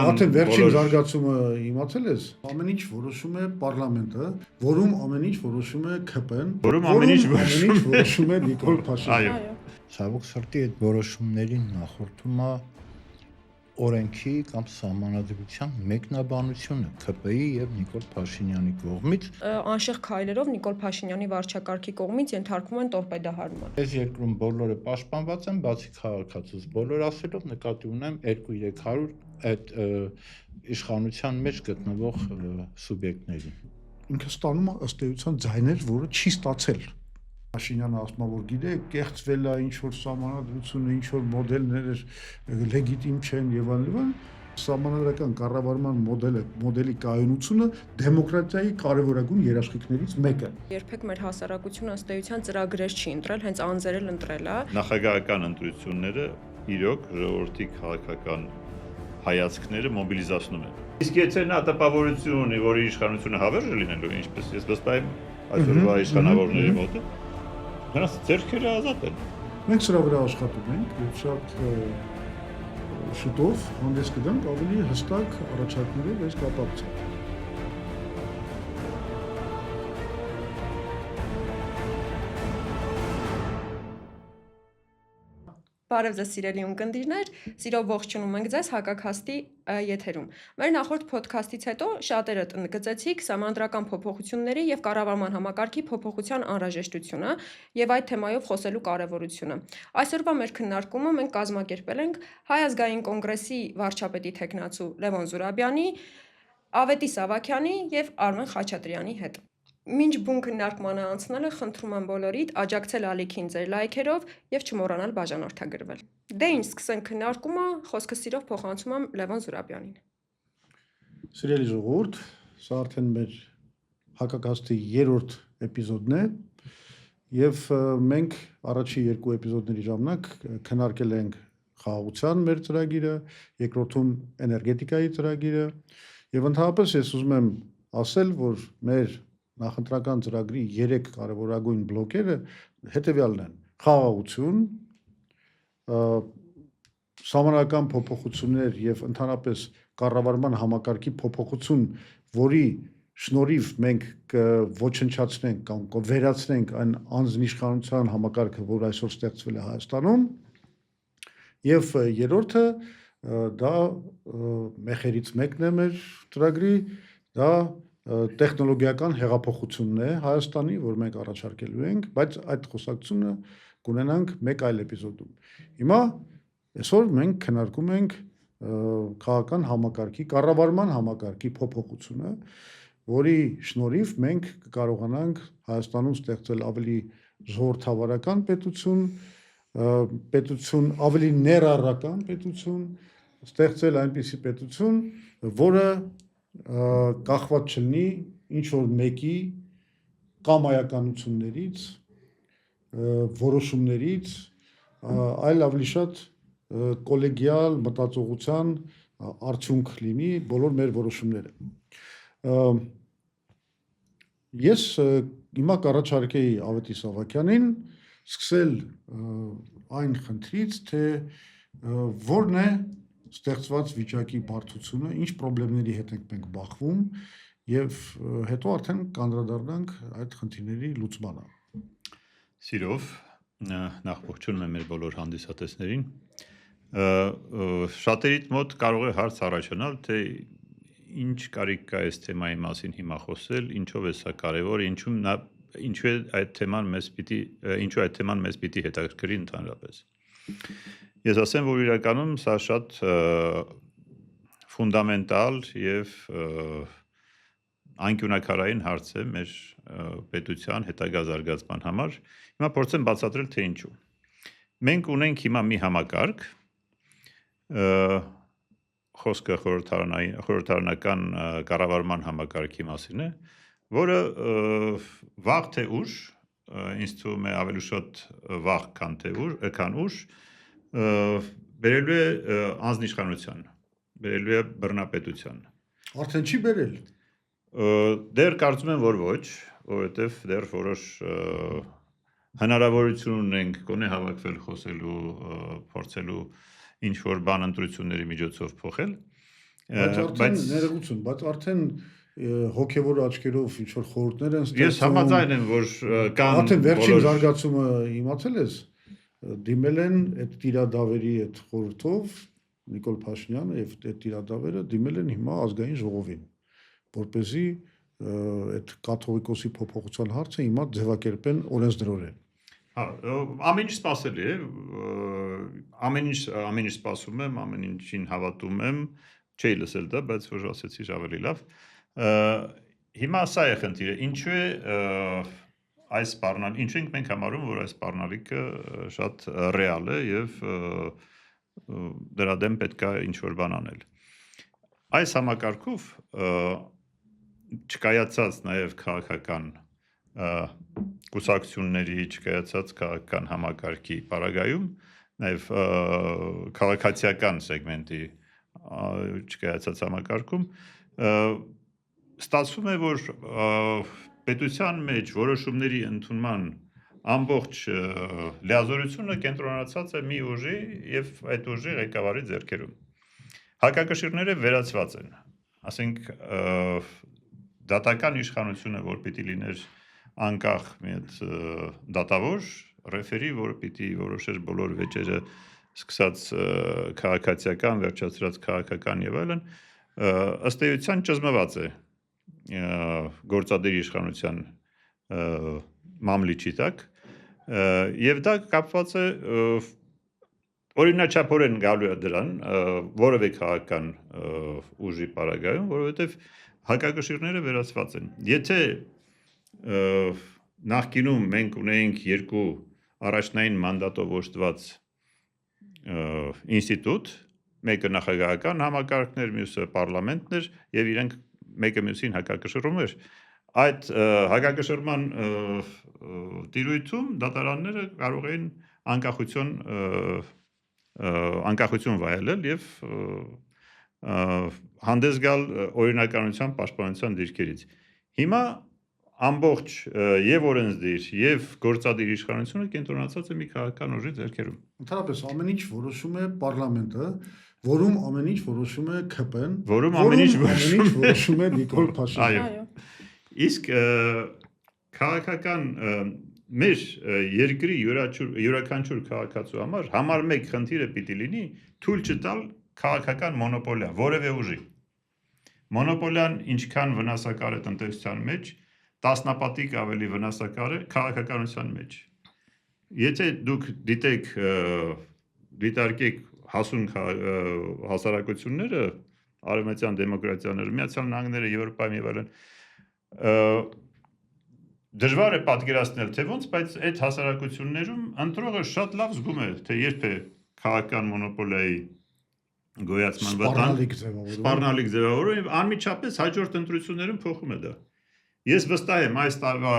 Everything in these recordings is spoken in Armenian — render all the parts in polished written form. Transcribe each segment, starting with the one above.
Արդեն վերջին զարգացումը իմացել ես, ամեն ինչ որոշում է պարլամենտը, որում ամեն ինչ որոշում է ՔՊ-ն, որում ամեն ինչ որոշում է Նիկոլ Փաշինյանը։ Այո։ Ցավոք սրտի այդ որոշումներին նախորդում է օրենքի կամ սահմանադրության մեկնաբանությունը ՔՊ-ի եւ Նիկոլ Փաշինյանի կողմից անշեղ քայլերով Նիկոլ Փաշինյանի վարչակարգի կողմից ենթարկվում են տորպեդահարման։ Այս երկրում բոլորը պաշտպանված են, բացի քաղաքացուց։ Բոլոր ասելով նկատի ունեմ 2-300 այդ իշխանության մեջ գտնվող սուբյեկտներին։ Ինքը ստանում է ըստ էության ձայներ, որը չի ստացել։ Փաշինյանը ասում է, որ գիտեք, կեղծվել է ինչ որ սահմանադրությունը, ինչ որ մոդելներ լեգիտիմ չեն եւ այլն։ Սահմանադրական կառավարման մոդելի կայունությունը դեմոկրատիայի կարևորագույն երաշխիքներից մեկը։ Երբեք մեր հասարակությունը ըստ էության ծրագրեր չի ընտրել, հենց անձերել ընտրել է։ Նախագահական ընտրությունները իրոք ժողովրդի քաղաքական հայացքները մոբիլիզացնում են։ Իսկ եթե նա տպավորություն ունի, որ իշխանությունը հավերժ է լինելու, ինչպես ես վստահ եմ այսօրվա իշխանավորների մոտ, նրանց ձեռքերը ազատ են։ Մենք սրա վրա աշխատում ենք եւ շատ շուտով հանդես կգանք ավելի հստակ առաջարկներով այս կապակցությամբ։ Բարև ձեզ սիրելի ունկնդիրներ, սիրով ողջունում ենք ձեզ Հակաքաստի եթերում։ Մեր նախորդ ոդքասթից հետո շատերը ընդգծեցիք սահմանադրական փոփոխությունների եւ կառավարման համակարգի փոփոխության անհրաժեշտությունը եւ այդ թեմայով խոսելու կարեւորությունը։ Այսօրվա մեր քննարկումը մենք կազմակերպել ենք Հայ ազգային կոնգրեսի վարչապետի թեկնածու Լևոն Զուրաբյանի, Ավետիս Սավաքյանի եւ Արմեն Խաչատրյանի հետ։ Մինչ բուն քննարկմանը անցնելը խնդրում եմ բոլորիդ աջակցել ալիքին ձեր լայքերով եւ չմոռանալ բաժանորդագրվել։ Դե ինչ, սկսենք քննարկումը, խոսքը սիրով փոխանցում եմ Լևոն Զուրաբյանին։ Սիրելի ժողովուրդ, սա արդեն մեր Հակաքաստի 3-րդ էպիզոդն է եւ մենք առաջի 2 էպիզոդների ժամանակ քննարկել ենք խաղաղության մեր ծրագիրը, երկրորդում էներգետիկայի ծրագիրը եւ ընդհանրապես ես ուզում եմ ասել, որ մեր նախընտրական ծրագրի 3 կարևորագույն բլոկերը հետևյալն են. խաղաղություն, սահմանադրական փոփոխություններ եւ ընդհանրապես կառավարման համակարգի փոփոխություն, որի շնորհիվ մենք կոչնչացնենք կամ կվերացնենք այն անձնիշխանության համակարգը, որ այսօր ստեղծվել է Հայաստանում, եւ երրորդը դա մեխերից մեկն է մեր ծրագրի, դա տեխնոլոգիական հեղափոխությունն է Հայաստանի, որ մենք առաջարկելու ենք, բայց այդ խոսակցությունը կունենանք մեկ այլ էպիզոդում։ Հիմա այսօր մենք քննարկում ենք քաղաքական համակարգի, կառավարման համակարգի փոփոխությունը, որի շնորհիվ մենք կկարողանանք Հայաստանում ստեղծել ավելի ժողովրդավարական պետություն, ավելի ներառական պետություն, ստեղծել այնպիսի պետություն, որը կախված չլինի ինչ որ մեկի կամայականություններից, որոշումներից, այլ ավելի շատ կոլեգիալ մտածողության արդյունք լինի բոլոր մեր որոշումները։ Ես հիմա կառաջարկեի Ավետիս Սավաքյանին սկսել այն խնդրից, թե որն է ստեղծված վիճակի բարդությունը, ինչ խնդիրների հետ ենք մենք բախվում եւ հետո արդեն կանդրադառնանք այդ խնդիրների լուծմանը։ Սիրով նախ ողջունում եմ մեր բոլոր հանդիսատեսներին։ Շատերիդ մոտ կարող է հարց առաջանալ, թե ինչ կարիք կա այս թեմայի մասին հիմա խոսել, ինչով է սա կարևոր, ինչու է այդ թեման մեզ պիտի հետաքրքրի ընդհանրապես։ Ես ասեմ, որ իրականում սա շատ ֆունդամենտալ եւ անկյունակարային հարց է մեր պետության հետագա զարգացման համար։ Հիմա փորձեմ բացատրել, թե ինչու։ Մենք ունենք հիմա մի համակարգ, խոսքը խորհրդարանական կառավարման համակարգի մասին է, որը վաղ թե ուշ, ինձ թվում է ավելի շատ վաղ քան ուշ, բերելու է անձնիշխանության, բերելու է բռնապետության։ Արդեն չի բերել։ Դեռ կարծում եմ, որ ոչ, որովհետև դեռ որոշ հնարավորություն ունենք գոնե հավաքվել, խոսելու, փորձելու ինչ որ բան ընտրությունների միջոցով փոխել, Բայց արդեն ներողություն, բայց արդեն հոգևոր աչքերով ինչ որ խորհուրդներ են ստեղծում։ Ես համաձայն եմ, որ կան արդեն վերջին զարգացումը իմացել ես, դիմել են այդ տիրադավերի այդ խորհրդով Նիկոլ Փաշինյանը եւ այդ տիրադավերը դիմել են հիմա ազգային ժողովին, որպեսզի այդ կաթողիկոսի փոփոխության հարցը հիմա ձևակերպեն օրենսդրորեն։ Հա, ամեն ինչ սպասելի է, ամեն ինչ սպասում եմ, ամեն ինչին հավատում եմ, չէի լսել դա, բայց որ ասեցի ավելի լավ։ Հիմա սա է խնդիրը, ինչու է այս սպառնալիքը, ինչու ենք մենք համարում, որ այս սպառնալիքը շատ ռեալ է եւ դրա դեմ պետք է ինչ-որ բան անել։ Այս համակարգով չկայացած նաեւ քաղաքական կուսակցությունների, չկայացած քաղաքական համակարգի պարագայում, նաեւ քաղաքացիական սեգմենտի չկայացած համակարգում ստացվում է, որ պետության մեջ որոշումների ընդունման ամբողջ լիազորությունը կենտրոնացած է մի ուժի եւ այդ ուժի ղեկավարի ձեռքերում։ Հակակշիռները վերացված են, ասենք դատական իշխանությունը, որ պիտի լիներ անկախ մի հատ դատավոր, ռեֆերի, որ պիտի որոշեր բոլոր վեճերը, սկսած քաղաքացիական, վերջացրած քաղաքական եւ այլն, ըստ էության ճզմված է գործադիր իշխանության մամլիչի տակ եւ դա կապված է օրինաչափորեն գալու է դրան որևէ քաղաքական ուժի պարագայում, որովհետեւ հակակշիռները վերացված են։ Եթե նախկինում մենք ունեինք երկու առաջնային մանդատով օժտված ինստիտուտ, մեկը նախագահական համակարգն էր, մյուսը պարլամենտն էր եւ իրենք մեկը մյուսին հակակշռում էր, այդ հակակշռման տիրույթում դատարանները կարող էին անկախություն վայելել եւ հանդես գալ օրինականության պաշտպանության դիրքերից։ Հիմա ամբողջ եւ օրենսդիր եւ գործադիր իշխանությունը կենտրոնացած է մի քաղաքական ուժի ձեռքերում։ Ընդհանրապես ամեն ինչ որոշում է պարլամենտը, որում ամեն ինչ որոշում է ՔՊ-ն, որում ամեն ինչ որոշում է Նիկոլ Փաշինյանը։ Այո։ Իսկ քաղաքական մեր երկրի յուրաքանչյուր քաղաքացու համար 1 խնդիրը պիտի լինի թույլ չտալ քաղաքական մոնոպոլիա որևէ ուժի։ Մոնոպոլիան ինչքան վնասակար է տնտեսության մեջ, տասնապատիկ ավելի վնասակար է քաղաքականության մեջ։ Եթե դուք դիտարկեք հասուն հասարակությունները, արևմտյան դեմոկրատիաները, Միացյալ Նահանգները, Եվրոպայում եւ այլն, դժվար է պատկերացնել թե ոնց, բայց այդ հասարակություններում ընտրողը շատ լավ զգում է, թե երբ է քաղաքական մոնոպոլիայի գոյացման սպառնալիք ձևավորում եւ անմիջապես հաջորդ ընտրություններում փոխում է դա։ Ես վստահ եմ այս տարվա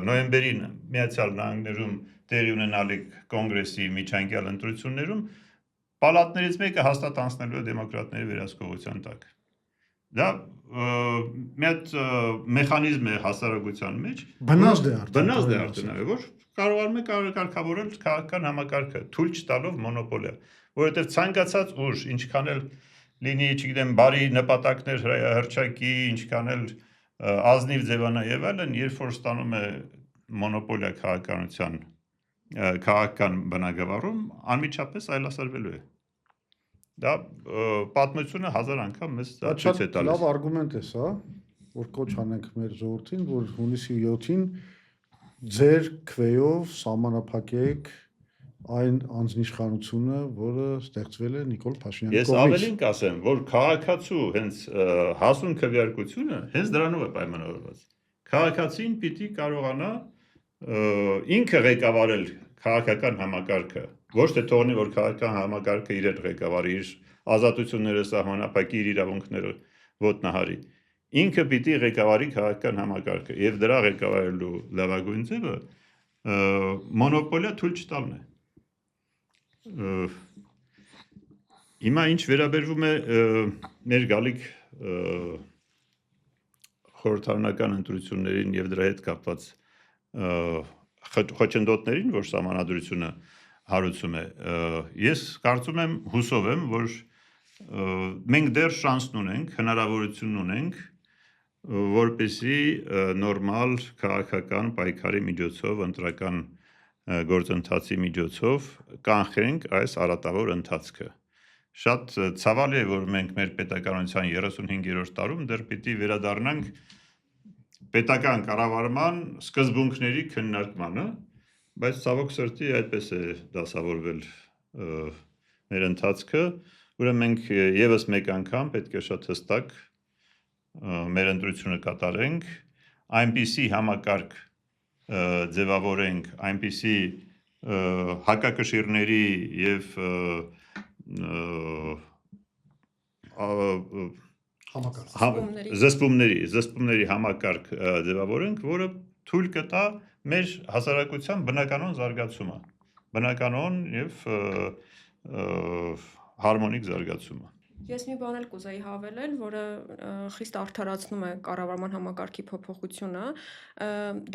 նոյեմբերին Միացյալ Նահանգներում տեղի ունենալիք կոնգրեսի միջանկյալ ընտրություններում պալատներից մեկը հաստատ անցնելու է դեմոկրատների վերահսկողության տակ։ Դա մի հատ մեխանիզմ է հասարակության մեջ, բնազդ է արդեն, որ կարողանում է կարգավորել քաղաքական համակարգը, թույլ չտալով մոնոպոլիա, որովհետև ցանկացած ուժ, ինչքան էլ լինի, չգիտեմ, բարի նպատակներ հրճակի, ինչքան էլ ազնիվ ձևանա եւ այլն, երբ որ ստանում է մոնոպոլիա քաղաքականության քաղաքական բնագավառում, անմիջապես այլասարվելու է։ Դա պատմությունը 1000 անգամ մեզ ցույց է տալիս։ Լավ արգումենտ է սա, որ կոչ անենք մեր ժողովրդին, որ հունիսի 7-ին ձեր քվեով սահմանափակեք այն անձնիշխանությունը, որը ստեղծվել է Նիկոլ Փաշինյանի կողմից։ Ես ավելին կասեմ, որ քաղաքացու հենց հասուն քվեարկությունը հենց դրանով է պայմանավորված։ Քաղաքացին պիտի կարողանա ինքը ղեկավարել քաղաքական համակարգը, ոչ թե թողնի, որ քաղաքական համակարգը իր ղեկավարի, իր ազատությունները սահմանափակի, իր իրավունքները ոտնահարի։ Ինքը պիտի ղեկավարի քաղաքական համակարգը եւ դրա ղեկավարելու լավագույն ձևը մոնոպոլիա թույլ չտալն է։ Հիմա ինչ վերաբերվում է մեր գալիք խորհրդարանական ընտրություններին եւ դրա հետ կապված խոչընդոտներին, որ սահմանադրությունը հարուցում է, ես կարծում եմ, հուսով եմ, որ մենք դեռ շանսն ունենք, հնարավորություն ունենք, որպեսզի նորմալ քաղաքական պայքարի միջոցով, ընտրական գործընթացի միջոցով կանխենք այս արատավոր ընթացքը։ Շատ ցավալի է, որ մենք մեր պետականության 35-րդ տարում դեռ պիտի վերադառնանք պետական կառավարման սկզբունքների քննարկմանը, բայց ցավոք սրտի այդպես է դասավորվել մեր ընթացքը, ուրեմն մենք եւս մեկ անգամ պետք է շատ հստակ մեր ընտրությունը կատարենք, այնպիսի համակարգ ձևավորենք, այնպիսի հակակշիռների եւ զսպումների համակարգ ձևավորենք, որը թույլ կտա մեր հասարակության բնականոն զարգացումը, բնականոն եւ հարմոնիկ զարգացումը։ Ես մի բան էլ կուզեի հավելել, որը խիստ արդարացնում է կառավարման համակարգի փոփոխությունը,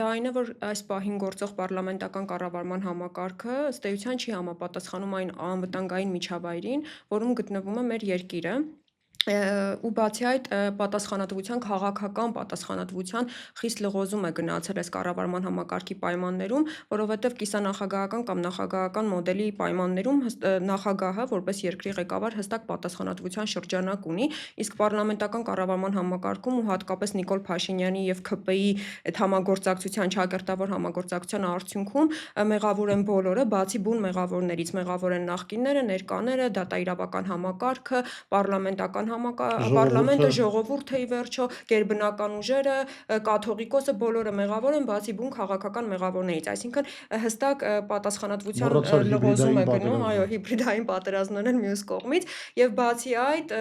դա այն է, որ այս պահին գործող պարլամենտական կառավարման համակարգը ըստ էության չի համապատասխանում այն անվտանգային միջավայրին, որում գտնվում է մեր երկիրը, ու բացի այդ պատասխանատվության քաղաքական պատասխանատվության խիստ լղոզում է գնացել այս կառավարման համակարգի պայմաններում, որովհետև կիսանախագահական կամ նախագահական մոդելի պայմաններում նախագահը որպես երկրի ղեկավար հստակ պատասխանատվության շրջանակ ունի, իսկ պարլամենտական կառավարման համակարգում ու հատկապես Նիկոլ Փաշինյանի եւ ՔՊ-ի այդ համագործակցության չակերտավոր համագործակցության արդյունքում մեղավոր են բոլորը, բացի բուն մեղավորներից, մեղավոր են նախկինները, ներկաները, դատաիրավական համակարգը, պարլամենտական պարլամենտը, ժողովուրդը ի վերջո, գերբնական ուժերը, կաթողիկոսը բոլորը մեղավոր են, բացի բուն քաղաքական մեղավորներից, այսինքն հստակ պատասխանատվության լղոզում է գնում, այո, հիբրիդային պատերազմներն են մյուս կողմից, եւ բացի այդ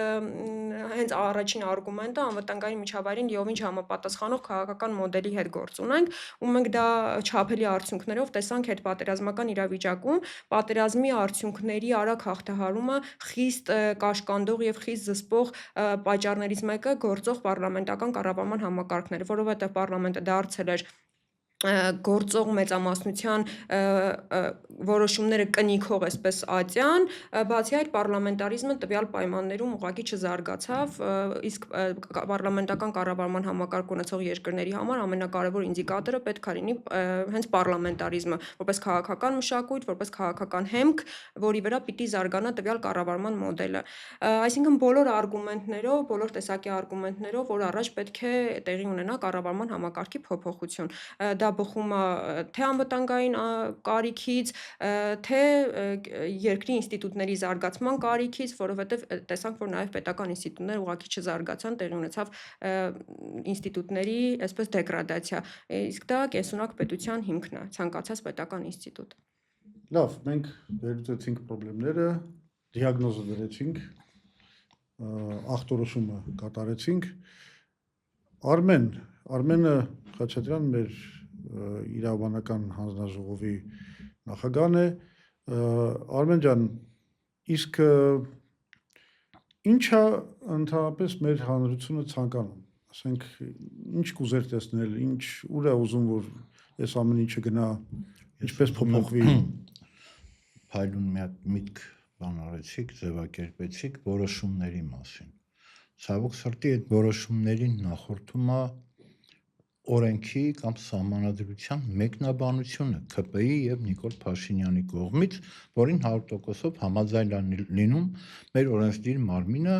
հենց առաջին արգումենտը անվտանգային միջավայրին լիովին չհամապատասխանող քաղաքական մոդելի հետ գործ ունենք, ու մենք դա չափելի արդյունքներով տեսանք հետպատերազմական իրավիճակում, պատերազմի արդյունքների արագ հաղթահարումը խիստ կաշկանդող եւ խիստ զսպող պատճառներից մեկը գործող պարլամենտական կառավարման համակարգն էր, որովհետև պարլամենտը դարձել էր գործող մեծամասնության որոշումները կնիքող այսպես ատյան, բացի այդ պարլամենտարիզմը տվյալ պայմաններում ուղղակի չզարգացավ, իսկ պարլամենտական կառավարման համակարգ ունեցող երկրների համար ամենակարևոր ինդիկատորը պետք է լինի հենց պարլամենտարիզմը, որպես քաղաքական մշակույթ, որպես քաղաքական հեմք, որի վրա պիտի զարգանա տվյալ կառավարման մոդելը։ Այսինքն բոլոր արգումենտներով, բոլոր տեսակի արգումենտներով, որ առաջ պետք է տեղի ունենա կառավարման համակարգի փոփոխություն։ Դա բխում է թե անվտանգային կարիքից, թե երկրի ինստիտուտների զարգացման կարիքից, որովհետև տեսանք, որ նաև պետական ինստիտուտները ուղղակի չզարգացան, տեղի ունեցավ ինստիտուտների այսպես դեգրադացիա։ Իսկ դա կենսունակ պետության հիմքն է, ցանկացած պետական ինստիտուտ։ Լավ, մենք վերլուծեցինք խնդիրները, դիագնոզը դրեցինք, ախտորոշումը կատարեցինք։ Արմենը Խաչատրյան մեր իրավաբանական հանձնաժողովի նախագահն է, Արմեն ջան, իսկ ինչա ընդհանրապես մեր հանրությունը ցանկանում, ասենք, ինչ կուզեր տեսնել, ուր է ուզում, որ այս ամեն ինչը գնա, ինչպես փոփոխվի։ Փայլուն մի հատ միտք բան արեցիք, ձևակերպեցիք որոշումների մասին։ Ցավոք սրտի այդ որոշումներին նախորդում է օրենքի կամ սահմանադրության մեկնաբանությունը ՔՊ-ի եւ Նիկոլ Փաշինյանի կողմից, որին 100%-ով համաձայն լինում մեր օրենսդիր մարմինը,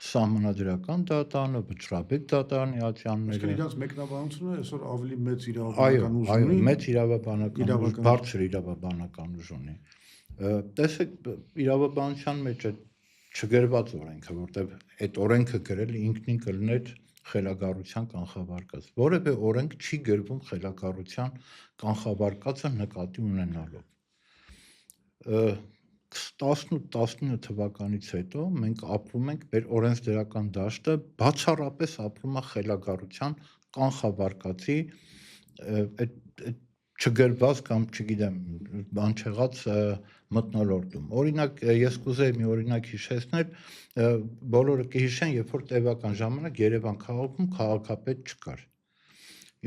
սահմանադրական դատարանը, վճռաբեկ դատարանի ատյանները։ Իսկ իրենց մեկնաբանությունը այսօր ավելի մեծ իրավաբանական ուժ ունի։ Այո, մեծ իրավաբանական ուժ, բարձր իրավաբանական ուժ ունի։ Տեսեք, իրավաբանության մեջ է չգրված օրենքը, որտեղ այդ օրենքը գրել ինքնին կլներ խելագարության կանխավարկած։ Որևէ օրենք չի գրվում խելագարության կանխավարկածը նկատի ունենալով։ 18-19 թվականից հետո մենք ապրում ենք մեր օրենսդրական դաշտը բացառապես ապրում է խելագարության կանխավարկածի այդ չգրված կամ չգիտեմ բան չեղած մթնոլորտում։ Օրինակ ես կուզեի մի օրինակ հիշեցնել, բոլորը կհիշեն, երբ որ տևական ժամանակ Երևան քաղաքում քաղաքապետ չկար։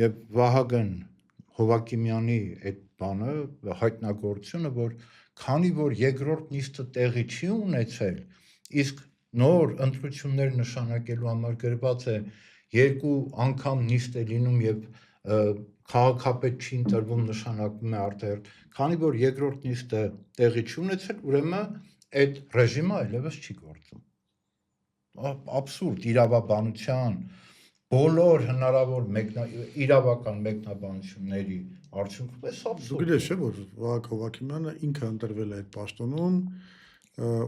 Եվ Վահագն Հովակիմյանի այդ բանը, հայտնագործությունը, որ քանի որ երկրորդ նիստը տեղի չի ունեցել, իսկ նոր ընտրություններ նշանակելու համար գրված է 2 անգամ նիստ է լինում եւ քաղաքապետ չի ընտրվում նշանակում է արտահերթ, քանի որ երկրորդ նիստը տեղի չի ունեցել, ուրեմն այդ ռեժիմը այլևս չի գործում։ Աբսուրդ իրավաբանության բոլոր հնարավոր իրավական մեկնաբանությունների արդյունքում էս Դու աբսուրդ։ գիտես չէ, որ Վահագն Հովհաննիսյանը ինքը ընտրվել է այդ պաշտոնում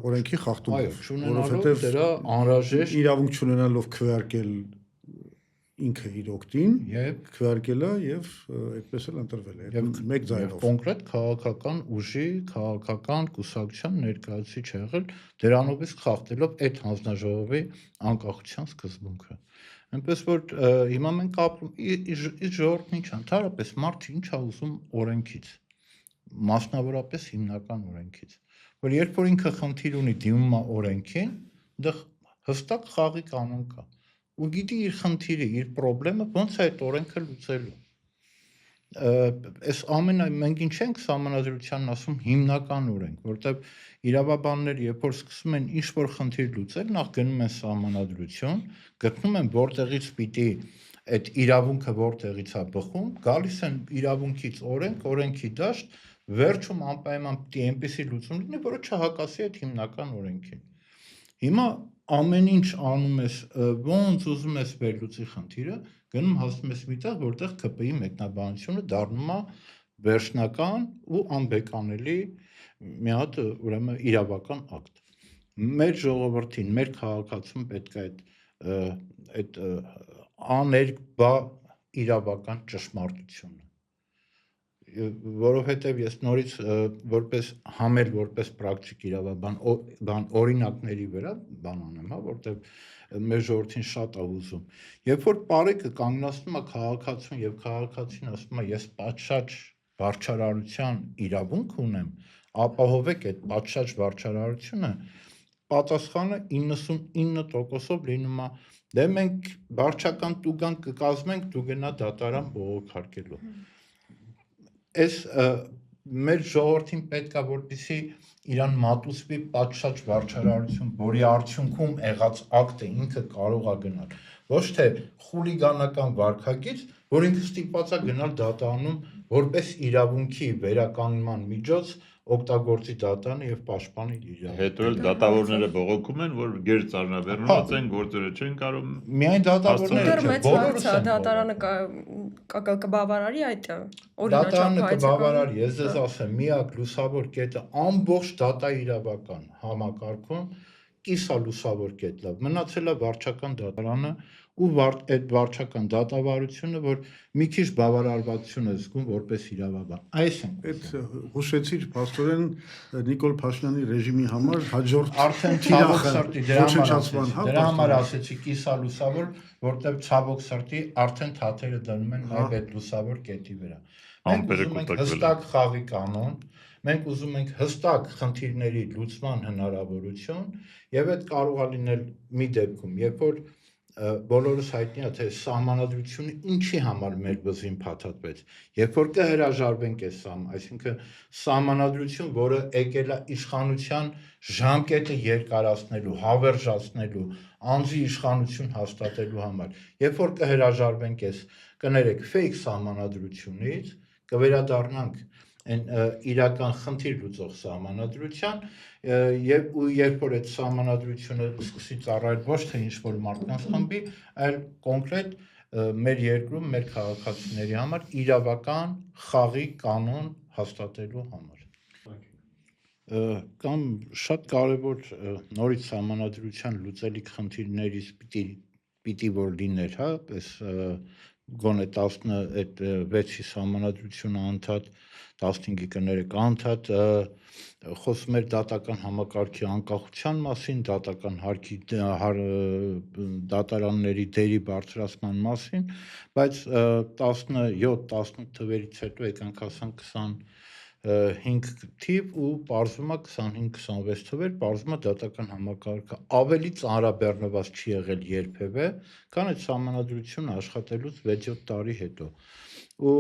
օրենքի խախտումով, Այո, չունենալով դրա անհրաժեշտ իրավունք չունենալով քվեարկել ինքը իր օգտին եւ քվեարկել է եւ այդպես էլ ընտրվել է մեկ ձայնով կոնկրետ քաղաքական ուժի, քաղաքական կուսակցության ներկայացուցիչ եղել, դրանով իսկ խախտելով այդ հանձնաժողովի անկախության սկզբունքը։ Այնպես որ հիմա մենք ապրում իր ժողովրդն ինչ ընդհանրապես մարդը ինչ է ուզում օրենքից, մասնավորապես հիմնական օրենքից, որ երբ որ ինքը խնդիր ունի դիմում է օրենքին, դա հստակ խաղի կանոն կա։ Ու գիտի իր խնդիրը, իր խնդրեմը ոնց է այդ օրենքը լուծելու։ Այս մենք ինչ ենք սահմանադրությանն ասում հիմնական օրենք, որտեղ իրավաբանները երբ որ սկսում են ինչ-որ խնդիր լուծել, նախ գնում են սահմանադրություն, գտնում են որտեղից պիտի այդ իրավունքը որտեղից է բխում, գալիս են իրավունքից օրենք, օրենքի դաշտ, վերջում անպայման պիտի այնպեսի լուծում լինի, որը չհակասի այդ հիմնական օրենքին։ Հիմա ամեն ինչ անում ես, ոնց ուզում ես վերլուծի խնդիրը, գնում հասնում ես միտեղ, որտեղ ԿՊ-ի մեկնաբանությունը դառնում է վերջնական ու անբեկանելի մի հատ ուրեմն իրավական ակտ։ Մեր ժողովրդին, մեր քաղաքացուն պետք է այդ աներկբա իրավական ճշմարտությունը, որովհետև ես նորից որպես համել որպես պրակտիկ իրավաբան օրինակների վրա բան անեմ, հա, որտեղ մեր ժողովրդին շատ է ուզում։ Երբ որ պարեկը կանգնացնում է քաղաքացուն եւ քաղաքացին ասում է ես պատշաճ վարչարարության իրավունք ունեմ, ապահովեք այդ պատշաճ վարչարարությունը, պատասխանը 99%-ով լինում է դե մենք վարչական տուգան կկազմենք, դու գնա դատարան բողոքարկելու։ Այս մեր ժողովրդին պետք է որպեսզի իրան մատուցվի պատշաճ վարչարարություն, որի արդյունքում եղած ակտը ինքը կարող է գնալ, ոչ թե խուլիգանական վարքագիծ, որ ինքը ստիպված է գնալ դատարանում որպես իրավունքի վերականգնման միջոց օգտագործի դատարանը եւ պաշտպանի իր Հետո էլ դատավորները բողոքում են, որ գեր ծառնաբեռնված են, գործերը չեն կարող։ Միայն դատավորները Դեռ չէ, մեծ բոլորս հարց է, են դատարանը կբավարարի այդ օրինաչափ դատարանը հայցը կբավարարի, ես ձեզ ասեմ, միակ լուսավոր կետը ամբողջ դատա իրավական համակարգում կիսա լուսավոր կետն է, մնացել է վարչական դատարանը ու այդ վարչական դատավարությունը, որ մի քիչ բավարարվածություն է զգում որպես իրավաբան։ Այսինքն այդ հուշեցիր փաստորեն Նիկոլ Փաշինյանի ռեժիմի համար հաջորդ արդեն թիրախը ցավոք սրտի ոչնչացման, հա, դրա համար ասեցի կիսա լուսավոր, որտեղ ցավոք սրտի արդեն թաթերը դնում են նաև այդ լուսավոր կետի վրա։ Մենք Ամպերը ուզում ենք կուտակվել են։ հստակ խաղի կանոն, մենք ուզում ենք հստակ խնդիրների լուծման հնարավորություն եւ այդ կարող է լինել մի դեպքում, երբ որ բոլորս հայտնի է թե սահմանադրությունը ինչի համար մեր բզին փաթաթվեց, երբ որ կհրաժարվենք այս այսինքն սահմանադրություն, որը եկել է իշխանության ժամկետը երկարացնելու, հավերժացնելու, անձի իշխանություն հաստատելու համար, երբ որ կհրաժարվենք այս կներեք fake սահմանադրությունից, կվերադառնանք այն իրական խնդիր լուծող սահմանադրության եւ երբ որ այդ սահմանադրությունը սկսի ծառայել ոչ թե ինչ-որ մարդկանց խմբի, այլ կոնկրետ մեր երկրում մեր քաղաքացիների համար իրավական խաղի կանոն հաստատելու համար։ Կամ շատ կարևոր նորից սահմանադրության լուծելիք խնդիրներից պիտի որ լիներ, հա, այս գոնե 16-ի սահմանադրությունը անդադ 15-ի կներեք անդադ խոսում էր դատական համակարգի անկախության մասին, դատական հարկի դատարանների դերի բարձրացման մասին, բայց 17-18 թվերից հետո եկանք ասանք 25 թիվ ու պարզվում է 25-26 թվեր, պարզվում է դատական համակարգը ավելի ծանրաբեռնված չի եղել երբևէ, քան այդ սահմանադրությունը աշխատելուց 6-7 տարի հետո։ Ու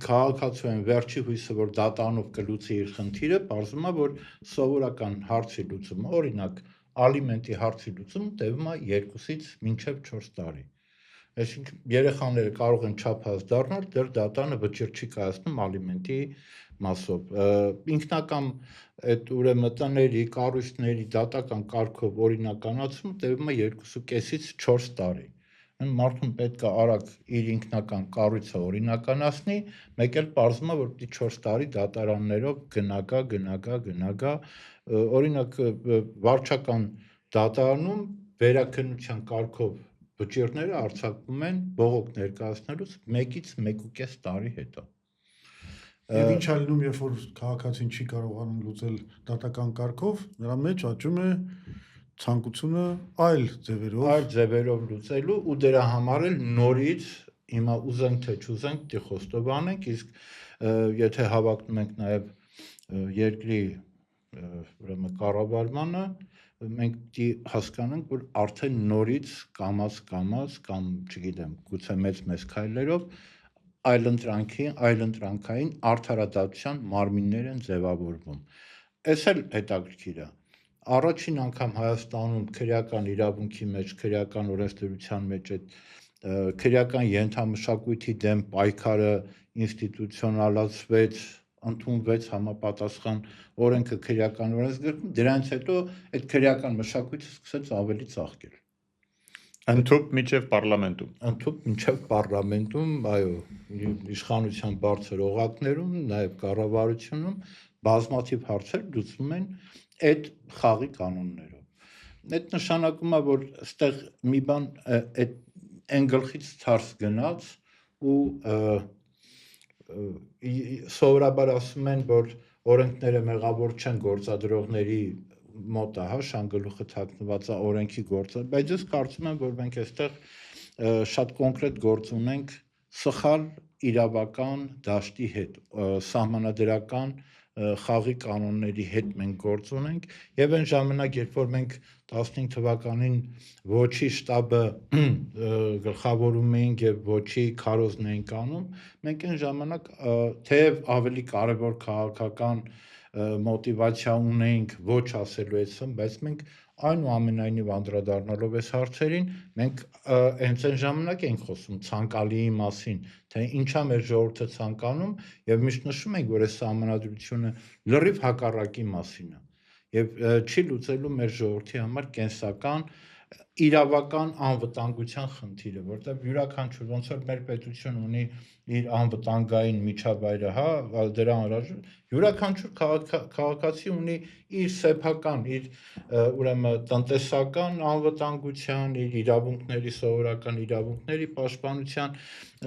քաղաքացիական վերջի հույսը, որ դատարանով կլուծի իր խնդիրը, պարզվում է, որ սովորական հարցի լուծումը, օրինակ ալիմենտի հարցի լուծում տևում է 2-ից մինչև 4 տարի։ Այսինքն երեխաները կարող են չափած դառնալ, դեռ դատարանը վճիռ չի կայացնում ալիմենտի մասով։ Ինքնական այդ ուրեմն տների, կառույցների դատական կարգով օրինականացումը տևում է 2.5-ից 4 տարի։ Մարդուն պետք է արագ իր ինքնական կառույցը օրինականացնի, մեկ էլ պարզվում է, որ պիտի 4 տարի դատարաններով գնագա։ Օրինակ վարչական դատարանում վերաքննության կարգով վճիռները արձակվում են բողոք ներկայացնելուց 1-ից 1.5 տարի հետո։ Եվ ինչ է լինում, երբ որ քաղաքացին չի կարողանում լուծել դատական կարգով, նրա մեջ աճում է ցանկությունը այլ ձևերով լուծելու ու դրա համար էլ նորից հիմա ուզենք թե չուզենք պիտի խոստովանենք, իսկ եթե հավակնում ենք նաև երկրի ուրեմն կառավարմանը, մենք պիտի հասկանանք, որ արդեն նորից կամաց կամ չգիտեմ, գուցե մեծ քայլերով այլընտրանքային արդարադատության մարմիններ են ձևավորվում։ Էս էլ հետաքրքիր է։ Առաջին անգամ Հայաստանում քրեական իրավունքի մեջ, քրեական օրենսդրության մեջ այդ քրեական ենթամշակույթի դեմ պայքարը ինստիտուցիոնալացվեց, ընդունվեց համապատասխան օրենքը քրեական օրենսգրքում, դրանից հետո այդ քրեական մշակույթը սկսեց ավելի ծաղկել։ Ընդհուպ մինչև պարլամենտում, այո, իշխանության բարձր օղակներում, նաև կառավարությունում բազմաթիվ հարցեր լուծվում են այդ խաղի կանոններով։ Այդ նշանակում է, որ այստեղ մի բան այն գլխից ցարս գնաց ու սովորաբար ասում են, որ օրենքները մեղավոր չեն գործադրողների մոտ է, շանգլուխը թաքնված է օրենքի գործը, բայց ես կարծում եմ, որ մենք այստեղ շատ կոնկրետ գործ ունենք սխալ իրավական դաշտի հետ, սահմանադրական խաղի կանոնների հետ մենք գործ ունենք եւ այն ժամանակ, երբ որ մենք 15 թվականին ոչի շտաբը գլխավորում էինք եւ ոչի քարոզն էինք անում, մենք այն ժամանակ թեև ավելի կարևոր քաղաքական մոտիվացիա ունեինք ոչ ասելու էսում, բայց մենք այնուամենայնիվ անդրադառնալով այս հարցերին, մենք հենց այն ժամանակ ենք խոսում ցանկալիի մասին, թե ինչա մեր ժողովուրդը ցանկանում եւ միշտ նշում ենք, որ այս սահմանադրությունը լրիվ հակառակի մասին է եւ չի լուծելու մեր ժողովրդի համար կենսական իրավական անվտանգության խնդիրը, որտեղ յուրաքանչյուր ոնց որ մեր պետություն ունի իր անվտանգային միջավայրը, դրա անհրաժեշտ յուրաքանչյուր քաղաքացի ունի իր սեփական, իր ուրեմն տնտեսական անվտանգության, իր իրավունքների, սովորական իրավունքների պաշտպանության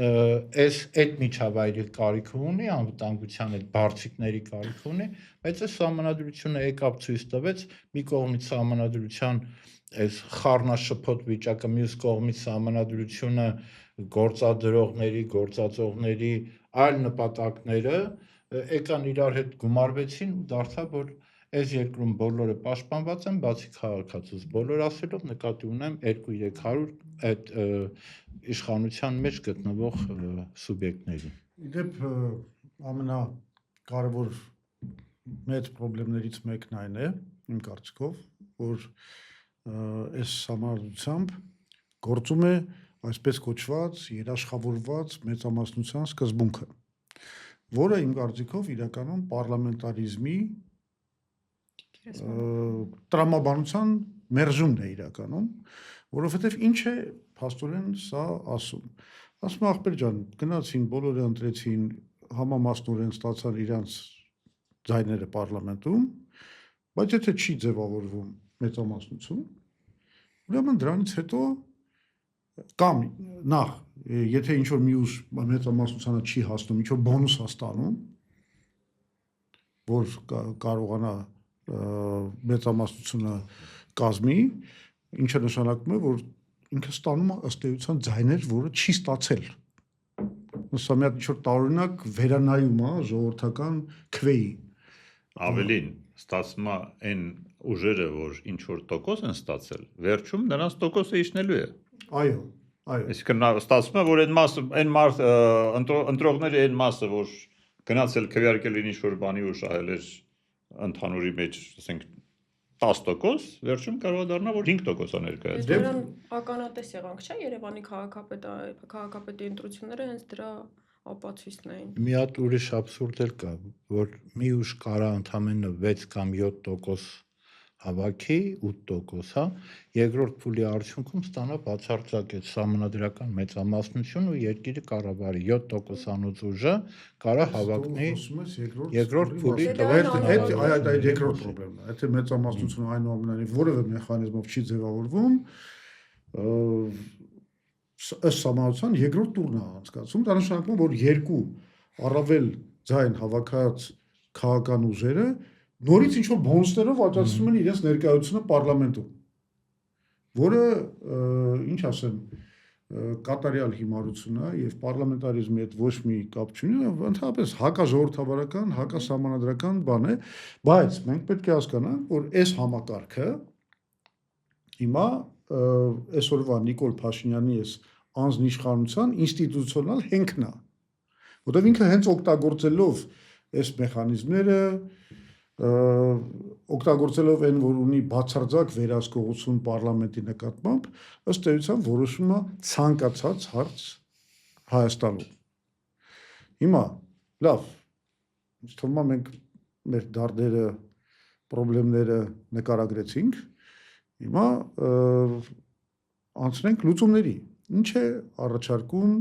այդ միջավայրի կարիք ունի, անվտանգության այդ բարձիկների կարիք ունի, բայց այս սահմանադրությունը եկավ ցույց տվեց մի կողմից սահմանադրության այս խառնաշփոթ վիճակը, մյուս կողմից սահմանադրությունը գործադրողների, գործածողների այլ նպատակները եկան իրար հետ գումարվեցին ու դարձավ, որ այս երկրում բոլորը պաշտպանված են, բացի քաղաքացուց, բոլոր ասելով նկատի ունեմ 2-300 այդ իշխանության մեջ գտնվող սուբյեկտների։ Իդեպ ամենակարևոր մեծ խնդիրներից մեկն այն է, իմ կարծիքով, որ այս համարությամբ գործում է այսպես կոչված երաշխավորված մեծամասնության սկզբունքը, որը իմ կարծիքով իրականում պարլամենտարիզմի տրամաբանության մերժումն է իրականում, որովհետև ինչ է փաստորեն սա ասում։ Ասում ախպեր ջան, գնացին, բոլորը ընտրեցին, համամասնորեն ստացան իրանց ձայները պարլամենտում, բայց եթե չի ձևավորվում մեծամասնություն, ուրեմն դրանից հետո կամ նախ, եթե ինչ-որ մյուս մեծամասնությանը չի հասնում, ինչ-որ բոնուս է ստանում, որ կարողանա մեծամասնությունը կազմի, ինչը նշանակում է, որ ինքը ստանում է ըստ էության ձայներ, որը չի ստացել։ Սա մի հատ ինչ-որ տարօրինակ վերանայում է ժողովրդական քվեի։ Ավելին, ստացվում է այն ուժերը, որ ինչ-որ տոկոս են ստացել, վերջում նրանց տոկոսը իջնելու է։ Այո, այո։ Այսինքն ստացվում է, որ ընտրողների այն մասը, որ գնացել քվեարկել ինչ-որ բանի ու շահել էր ընդհանուրի մեջ, ասենք 10%, վերջում կարող է դառնա, որ 5% ներկայացնի։ Ես դրան ականատես եղանք, չէ՞, Երևանի քաղաքապետի ընտրությունները հենց դրա ապացույցն էին։ Մի հատ ուրիշ абսուրդ էլ կա, որ մի ուժ կարա ընդամենը 6 կամ 7% հավաքի 8%, հա, երկրորդ փուլի արդյունքում ստանա բացարձակ այդ սահմանադրական մեծամասնություն ու երկիրը կառավարի 7%-անոց ուժը կարա հավակնի երկրորդ փուլի այդ երկրորդ խնդիրն է։ Եթե մեծամասնությունը այնուամենայնիվ որևէ մեխանիզմով չի ձևավորվում, ըստ համաձայն երկրորդ տուրն է անցկացում, դա նշանակում որ երկու առավել ձայն հավաքած քաղաքական ուժերը նորից ինչ որ բոնուսներով աճացնում են իրենց ներկայությունը պարլամենտում, որը ինչ ասեմ, կատարյալ հիմարություն է եւ պարլամենտարիզմի հետ ոչ մի կապ չունի, ընդհանրապես հակաժողովրդավարական, հակասահմանադրական բան է, բայց մենք պետք է հասկանանք, որ այս համակարգը հիմա այսօրվա Նիկոլ Փաշինյանի այս անձնիշխանության ինստիտուցիոնալ հենքն է, որտեղ ինքը հենց օգտագործելով այս մեխանիզմները օգտագործելով այն, որ ունի բացարձակ վերահսկողություն պարլամենտի նկատմամբ, ըստ էության որոշում է ցանկացած հարց Հայաստանում։ Հիմա, լավ, ինձ թվում է մենք մեր դարդերը, խնդիրները նկարագրեցինք, հիմա անցնենք լուծումների։ Ինչ է առաջարկում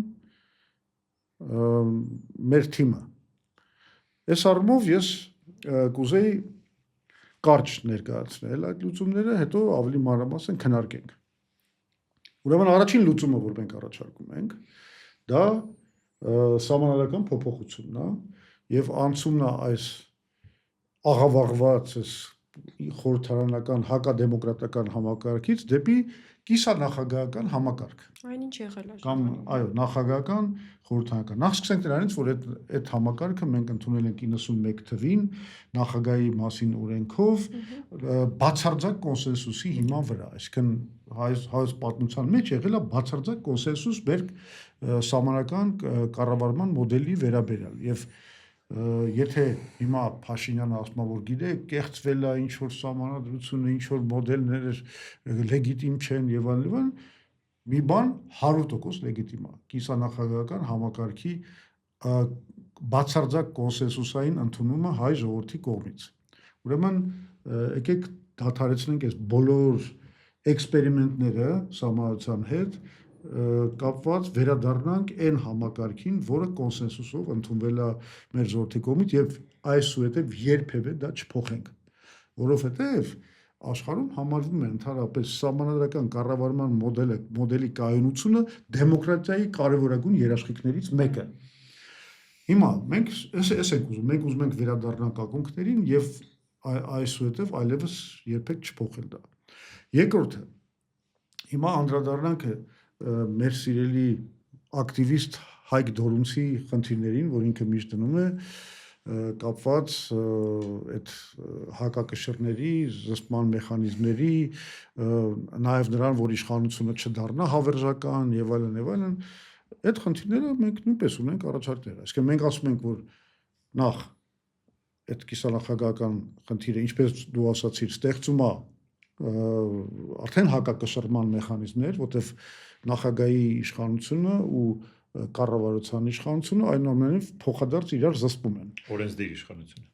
մեր թիմը։ Այս առումով ես կուզեի կարճ ներկայացնել այդ լուծումները, հետո ավելի մանրամասն քննարկենք։ Ուրեմն առաջին լուծումը, որ մենք առաջարկում ենք, դա սահմանադրական փոփոխությունն է եւ անցումն է այս աղավաղված այս խորհրդարանական հակադեմոկրատական համակարգից դեպի կիսանախագահական համակարգ։ Այնինչ եղել է։ Կամ այո, նախագահական, խորհրդարանական։ Նախ սկսենք նրանից, որ այդ համակարգը մենք ընդունել ենք 91 թվին նախագահի մասին օրենքով բացարձակ կոնսենսուսի հիման վրա, այսինքն հայոց պատմության մեջ եղել է բացարձակ կոնսենսուս մեր սահմանական կառավարման մոդելի վերաբերյալ եւ եթե հիմա Փաշինյանը ասում է, որ գիտեք, կեղծվել է ինչ որ սահմանադրությունը, ինչ որ մոդելներ լեգիտիմ չեն եւ այլն, մի բան 100% լեգիտիմ է։ Կիսանախագահական համակարգի բացարձակ կոնսենսուսային ընդունումը հայ ժողովրդի կողմից։ Ուրեմն եկեք դադարեցնենք այս բոլոր էքսպերիմենտները սահմանադրության հետ կապված վերադառնանք այն համակարգին, որը կոնսենսուսով ընդունվել է մեր ժողովրդի կողմից եւ այսուհետեւ երբևէ դա չփոխենք, որովհետեւ աշխարհում համարվում է ընդհանրապես սահմանադրական կառավարման մոդելի կայունությունը դեմոկրատիայի կարևորագույն երաշխիքներից մեկը։ Հիմա մենք էս ենք ուզում, մենք ուզում ենք վերադառնանք ակունքներին եւ այսուհետեւ այլևս երբեք չփոխել դա։ Երկրորդը, հիմա անդրադառնանք մեր սիրելի ակտիվիստ Հայկ Դորունցի խնդիրներին, որ ինքը միշտ դնում է կապված այդ հակակշռների, զսպման մեխանիզմների, նաև նրան, որ իշխանությունը չդառնա հավերժական եւ այլն, այդ խնդիրները մենք նույնպես ունենք առաջարկներ։ Այսինքն մենք ասում ենք, որ նախ այդ կիսանախագահական խնդիրը, ինչպես դու ասացիր, ստեղծում է արդեն հակակշռման մեխանիզմներ, որտեղ նախագահի իշխանությունը ու կառավարության իշխանությունը այնուամենայնիվ փոխադարձ իրար զսպում են։ Օրենսդիր իշխանությունը։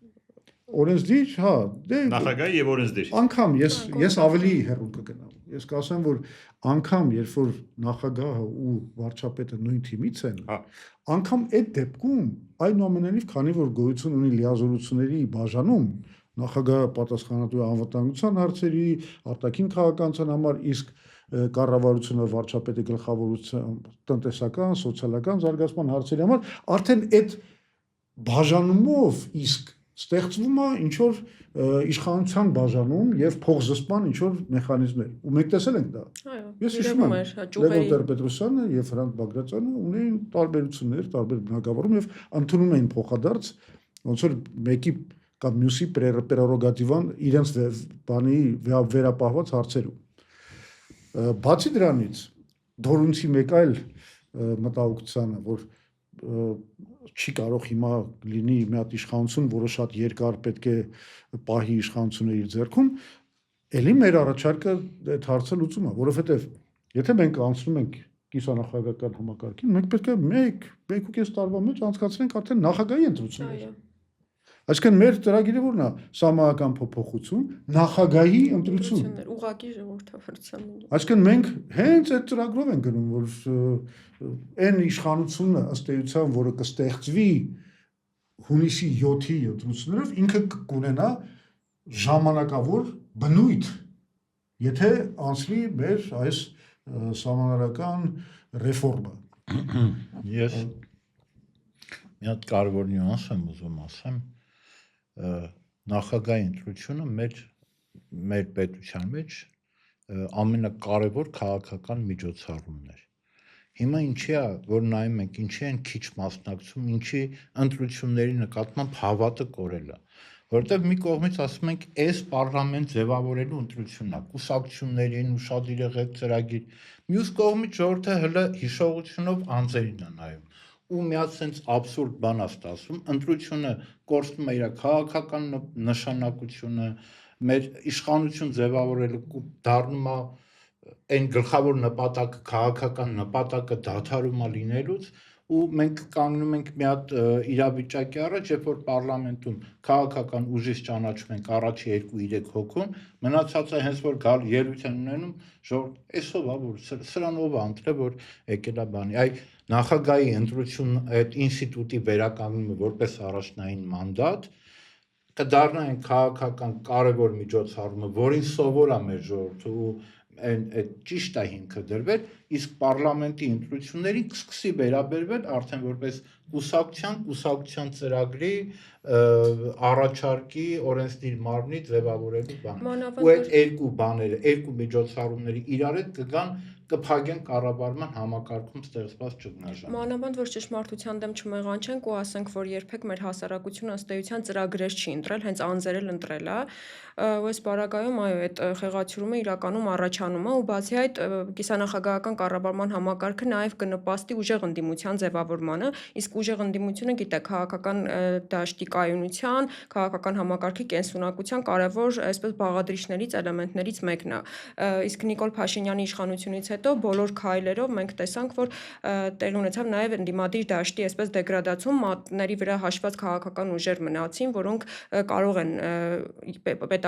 Օրենսդիր, հա, դե Նախագահի եւ օրենսդիր։ Անկամ ես ավելի հեռու կգնամ։ Ես կասեմ, որ անգամ երբ որ նախագահը ու վարչապետը նույն թիմից են, անգամ այդ դեպքում այնուամենայնիվ քանի որ գոյություն ունի լիազորությունների բաժանում, նախագահը պատասխանատու է անվտանգության հարցերի, արտաքին քաղաքականության համար, իսկ կառավարությունը վարչապետի գլխավորությամբ տնտեսական, սոցիալական զարգացման հարցերի համար, արդեն այդ բաժանումով իսկ ստեղծվում է ինչ որ իշխանության բաժանում եւ փոխզսպման ինչ որ մեխանիզմներ։ Ու մենք տեսել ենք դա։ Այո։ Ես հիշում եմ Լևոն Տեր-Պետրոսյանը եւ Հրանտ Բագրատյանը ունեին տարբերություններ, տարբեր բնակավարում եւ ընդունում էին փոխադարձ ոնց որ մեկի կամ մյուսի պրերոգատիվան իրենց բանի վերապահված հարցերում։ Բացի դրանից Դորունցի մեկ այլ մտահոգությանը, որ չի կարող հիմա լինի մի հատ իշխանություն, որը շատ երկար պետք է պահի իշխանությունը իր ձեռքում, Էլի մեր առաջարկը այդ հարցը լուծում է, որովհետև եթե մենք անցնում ենք կիսանախագահական համակարգին, մենք պետք է 1.5 տարվա մեջ անցկացնենք արդեն նախագահի ընտրություններ։ Այո։ Այսինքն մեր ծրագիրը որն է, սահմանական փոփոխություն, նախագահի ընտրություն։ Ուղղակի ժողովրդավարության։ Այսինքն մենք հենց այդ ծրագրով ենք գնում, որ այն իշխանությունը ըստ էության, որը կստեղծվի հունիսի 7-ի ընտրություններով, ինքը կունենա ժամանակավոր բնույթ, եթե անցնի մեր այս սահմանադրական ռեֆորմը։ Ես մի հատ կարևոր նյուանս եմ ուզում ասեմ, նախագահի ընտրությունը մեր պետության մեջ ամենակարևոր քաղաքական միջոցառումն էր։ Հիմա ինչի է, որ նայում ենք, ինչի են քիչ մասնակցում, ինչի ընտրությունների նկատմամբ հավատը կորել է, որովհետև մի կողմից ասում ենք, այս պարլամենտ ձևավորելու ընտրությունն է, կուսակցություններին ուշադիր եղեք ծրագիր, մյուս կողմից ժողովուրդը հələ հիշողությունով անձերին է նայում։ Ու մի հատ sense абսուրդ բան է ստացվում, ընտրությունը կորցնում է իր քաղաքական նշանակությունը, մեր իշխանություն ձևավորելու դառնում է այն գլխավոր նպատակը, քաղաքական նպատակը դադարում է լինելուց, ու մենք կանգնում ենք մի հատ իրավիճակի առաջ, երբ որ պարլամենտում քաղաքական ուժից ճանաչում ենք առաջի 2-3 հոգուն, մնացածը հենց որ գալ ելույթ են ունենում, ժողովուրդ էսով է, որ սրան ով է ընտրել, որ եկել է բանի։ Այ նախագահի ընտրություն այդ ինստիտուտի վերականգնումը որպես առաջնային մանդատ կդառնա այն քաղաքական կարևոր միջոցառումը, որին սովոր է մեր ժողովուրդը ու այդ ճիշտ է հիմքը դրվել, իսկ պարլամենտի ընտրություններին կսկսի վերաբերվել արդեն որպես կուսակցության ծրագրի առաջարկի օրենսդիր մարմնի ձևավորելու բան։ Ու այդ երկու բաները, երկու միջոցառումների իրար հետ կգան կփակեն կառավարման համակարգում ստեղծված ճգնաժամը։ Մանավանդ որ ճշմարտության դեմ չմեղանչենք ու ասենք, որ երբեք մեր հասարակությունը ըստ էության ծրագրեր չի ընտրել, հենց անձերել ընտրել է, ու այս պարագայում այո, այդ խեղաթյուրումը իրականում առաջանում է ու բացի այդ կիսանախագահական կառավարման համակարգը նաև կնպաստի ուժեղ ընդդիմության ձևավորմանը, իսկ ուժեղ ընդդիմությունը գիտեք, քաղաքական դաշտի կայունության, քաղաքական համակարգի կենսունակության կարևոր այսպես բաղադրիչներից, էլեմենտներից մեկն է։ Իսկ Նիկոլ Փաշինյանի իշխանությունից հետո բոլոր քայլերով մենք տեսանք, որ տեղի ունեցավ նաև ընդդիմադիր դաշտի այսպես դեգրադացում, մատների վրա հաշված քաղաքական ուժեր մնացին, որոնք կարող են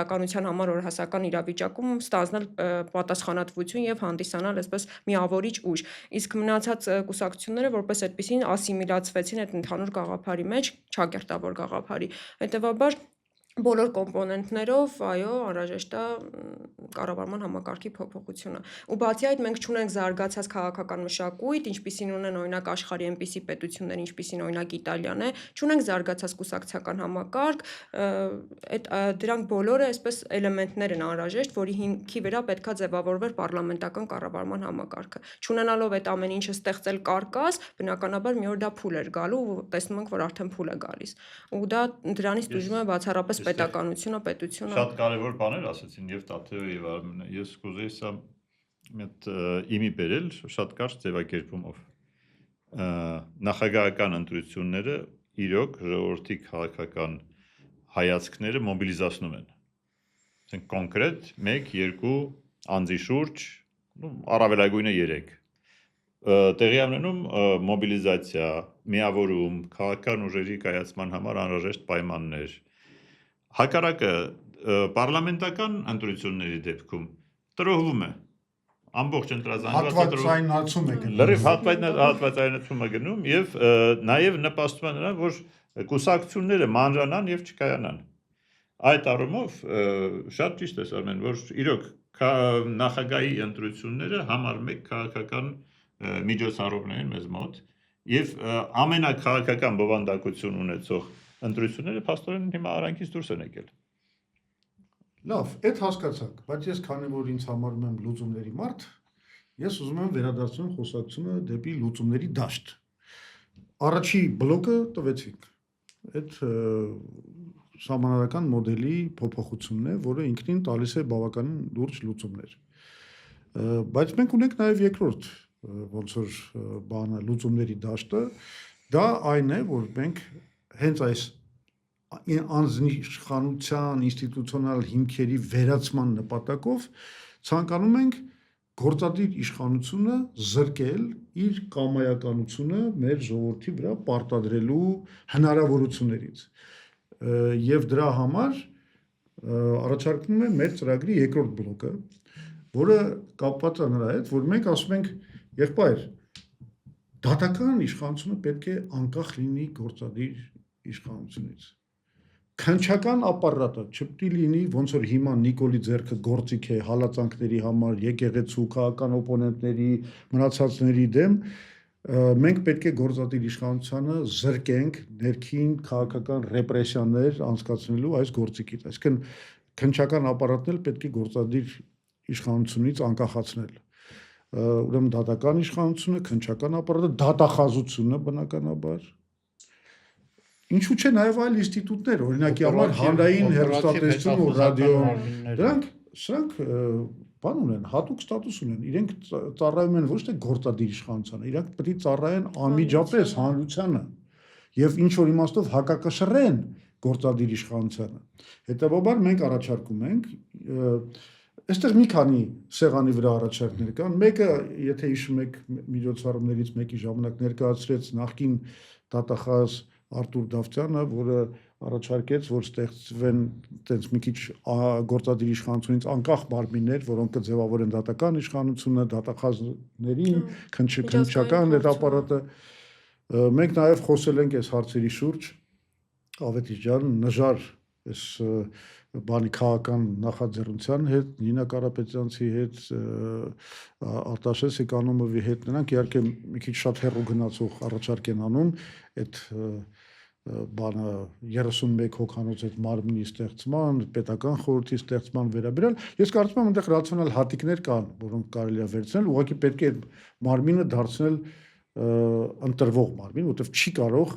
պետականության համար օրհասական իրավիճակում ստանձնել պատասխանատվություն եւ հանդիսանալ այսպես միավորիչ ուժ։ Իսկ մնացած կուսակցությունները որպես այդպեսին ասիմիլացվեցին այդ ընդհանուր գաղափարի մեջ, ճակերտավոր գաղափարի։ Հետևաբար բոլոր կոմպոնենտներով, այո, անհրաժեշտ է կառավարման համակարգի փոփոխությունը։ Ու բացի այդ մենք չունենք զարգացած քաղաքական մշակույթ, ինչպիսին ունեն օրինակ աշխարհի այնպիսի պետություններ, ինչպիսին օրինակ Իտալիան է, չունենք զարգացած կուսակցական համակարգ, այդ դրանք բոլորը այսպես էլեմենտներ են անհրաժեշտ, որի հիմքի վրա պետքա ձևավորվեր պարլամենտական կառավարման համակարգը։ Չունենալով այդ ամեն ինչը ստեղծել կարկաս, բնականաբար մի օր դա փուլ էր գալու ու տեսնում ենք, որ արդեն փուլ է գալիս։ Ու դա դրանից դժում է բացառապես պետականությունը, պետությունը։ Շատ կարևոր բաներ ասացին եւ Տաթեո եւ Արմենը։ Ես կուզեի սա այդ իմի բերել շատ կարճ ձևակերպումով։ Նախագահական ընտրությունները իրոք ժողովրդի քաղաքական հայացքները մոբիլիզացնում են։ Ասենք կոնկրետ 1-2 անձի շուրջ, առավելագույնը 3 տեղի ունենում մոբիլիզացիա, միավորում, քաղաքական ուժերի կայացման համար անհրաժեշտ պայմաններ։ Հակառակը պարլամենտական ընտրությունների դեպքում տրոհվում է ամբողջ հատվածայնացում է գնում։ Լրիվ հատվածայնացում է գնում եւ նաեւ նպաստում է նրան, որ կուսակցությունները մանրանան եւ չկայանան։ Այդ առումով շատ ճիշտ է Արմեն, որ իրոք նախագահի ընտրությունները համար 1 քաղաքական միջոցառումներ են մեզ մոտ եւ ամենակաղաքական բովանդակություն ունեցող ընտրությունները փաստորեն հիմա արանքից դուրս են եկել։ Լավ, այդ հասկացանք, բայց ես քանի որ ինձ համարում եմ լուծումների մարդ, ես ուզում եմ վերադարձնել խոսակցությունը դեպի լուծումների դաշտ։ Առաջի բլոկը տվեցինք։ Այդ սահմանադրական մոդելի փոփոխությունն է, որը ինքնին տալիս է բավականին լուրջ լուծումներ։ Բայց մենք ունենք նաև երկրորդ ոնց որ բանը լուծումների դաշտը, դա այն է, որ մենք հենց այս անձնիշխանության ինստիտուցիոնալ հիմքերի վերացման նպատակով ցանկանում ենք գործադիր իշխանությունը զրկել իր կամայականությունը մեր ժողովրդի վրա պարտադրելու հնարավորություններից եւ դրա համար առաջարկվում է մեր ծրագրի երկրորդ բլոկը, որը կապված է նրա հետ, որ մենք ասում ենք եղբայր դատական իշխանությունը պետք է անկախ լինի գործադիր իշխանությունից քնչական ապարատը չպետք է լինի ոնց որ հիմա Նիկոլի ձեռքը գործիք է հալածանքների համար եկեղեցու քաղաքական օպոնենտների մնացածների դեմ մենք պետք է գործադիր իշխանությանը զրկենք ներքին քաղաքական ռեպրեսիաներ անցկացնելու այս գործիքից այսինքն քնչական ապարատն էլ պետք է գործադիր իշխանությունից անկախացնել ուրեմն դատական իշխանությունը քնչական ապարատը դատախազությունը բնականաբար Ինչու՞ չէ նաև այլ ինստիտուտներ, օրինակի համար հանրային հեռուստատեսություն ու ռադիո, սրանք բան ունեն, հատուկ ստատուս ունեն, իրենք ծառայում են ոչ թե գործադիր իշխանությանը, իրենք պետք է ծառայեն անմիջապես հանրությանը եւ ինչ որ իմաստով հակակշռեն գործադիր իշխանությանը։ Հետևաբար մենք առաջարկում ենք Այստեղ մի քանի սեղանի վրա առաջարկներ կան, մեկը, եթե հիշում եք միջոցառումներից մեկի ժամանակ ներկայացրեց նախկին դատախազ Արտուր Դավթյանը, որը առաջարկեց, որ ստեղծվեն տենց մի քիչ գործադիր իշխանությունից անկախ մարմիններ, որոնք կձևավորեն դատական իշխանությունը, դատախազներին, քնչական ապարատը։ Մենք նաև խոսել ենք այս հարցերի շուրջ, Ավետիս ջան, նժար այս բանի քաղաքական նախաձեռնության հետ, Նինա Կարապետյանցի հետ, Արտաշես Էկոնոմովի հետ, նրանք իհարկե մի քիչ շատ հեռու գնացող առաջարկ են անում այդ բանը 31 հոգանոց այդ մարմնի ստեղծման, պետական խորհրդի ստեղծման վերաբերյալ, ես կարծում եմ այնտեղ ռացիոնալ հատիկներ կան, որոնք կարելի է վերցնել, ուղղակի պետք է մարմինը դարձնել ընտրվող մարմին, որտեղ չի կարող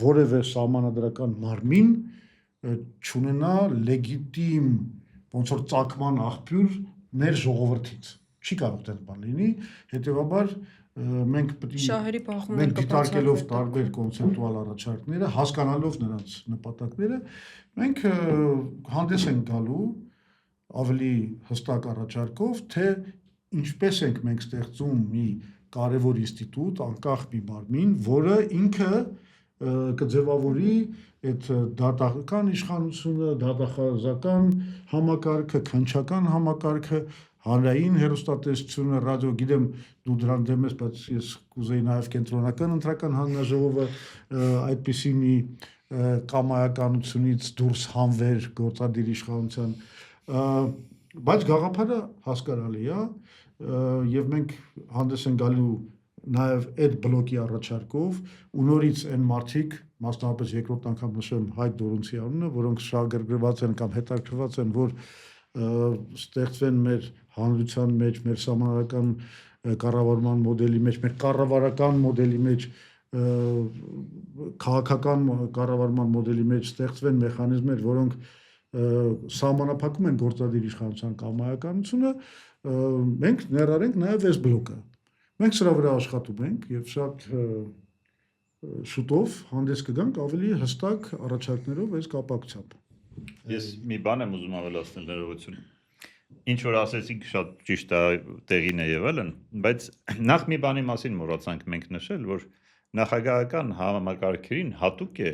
որևէ սահմանադրական մարմին չունենա լեգիտիմ ոնց որ ծագման աղբյուր մեր ժողովրդից չի կարող այդպես բան լինի հետեւաբար մենք պետք է մենք դիտարկելով տարբեր կոնցեպտուալ առաջարկները հասկանալով նրանց նպատակները մենք հանդես ենք գալու ավելի հստակ առաջարկով թե ինչպես ենք մենք ստեղծում մի կարևոր ինստիտուտ անկախ մի մարմին որը ինքը կձևավորի այդ դատական իշխանությունը, դատախազական համակարգը, քնչական համակարգը, հանրային հեռուստատեսությունը, ռադիո, գիտեմ դու դրան դեմ ես, բայց ես կուզեի նաև կենտրոնական ընտրական հանձնաժողովը այդպիսի մի կամայականությունից դուրս հանվեր գործադիր իշխանության, բայց գաղափարը հասկանալի է, եւ մենք հանդես են գալու նաև այդ բլոկի առաջարկով ու նորից այն մարդիկ մասնավորապես երկրորդ անգամ նշեմ Հայկ Դորունցի անունը, որոնք շահագրգռված են կամ հետաքրքրված են, որ ստեղծվեն մեր հանրության մեջ, մեր սահմանադրական կառավարման մոդելի մեջ, մեր կառավարական մոդելի մեջ, քաղաքական կառավարման մոդելի մեջ ստեղծվեն մեխանիզմներ, որոնք սահմանափակում են գործադիր իշխանության կամայականությունը, մենք ներառենք նաև այս բլոկը։ Մենք սրա վրա աշխատում ենք եւ շատ շուտով հանդես կգանք ավելի հստակ առաջարկներով այս կապակցությամբ։ Ես մի բան եմ ուզում ավելացնել ներողություն։ Ինչ որ ասեցիք շատ ճիշտ է տեղին է եղել են, բայց նախ մի բանի մասին մոռացանք մենք նշել, որ նախագահական համակարգերին հատուկ է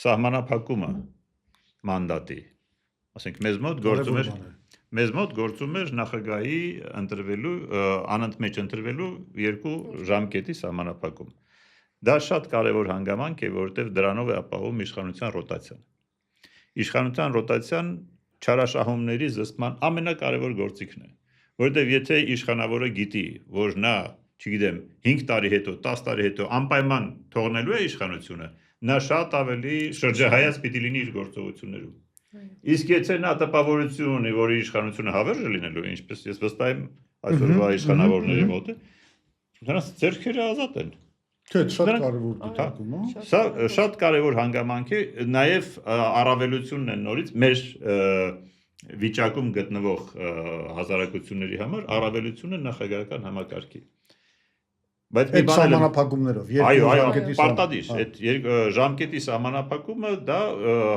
սահմանափակումը մանդատի։ Ասենք մեզ մոտ գործում էր նախագահի ընտրվելու անընդմեջ ընտրվելու 2 ժամկետի սահմանափակում։ Դա շատ կարևոր հանգամանք է, որովհետև դրանով է ապահովում իշխանության ռոտացիան։ Իշխանության ռոտացիան չարաշահումների զսպման ամենակարևոր գործիքն է, որովհետև եթե իշխանավորը գիտի, որ նա, չգիտեմ, 5 տարի հետո, 10 տարի հետո անպայման թողնելու է իշխանությունը, նա շատ ավելի շրջահայաց պիտի լինի իր գործողություններում։ Իսկ եթե նա տպավորություն ունի, որ իշխանությունը հավերժ է լինելու, ինչպես ես վստահ եմ այսօրվա իշխանավորների մոտ, նրանց ձեռքերը ազատ են։ Թե շատ կարևոր դիտարկում է։ Սա շատ կարևոր հանգամանք է, նաև առավելությունն է նորից մեր վիճակում գտնվող հասարակությունների համար առավելությունը նախագահական համակարգի։ Բայց մի Այդ բան էլ սահմանափակումներով այո, ժամկետի պարտադիր, հա։ այդ ժամկետի սահմանափակումը դա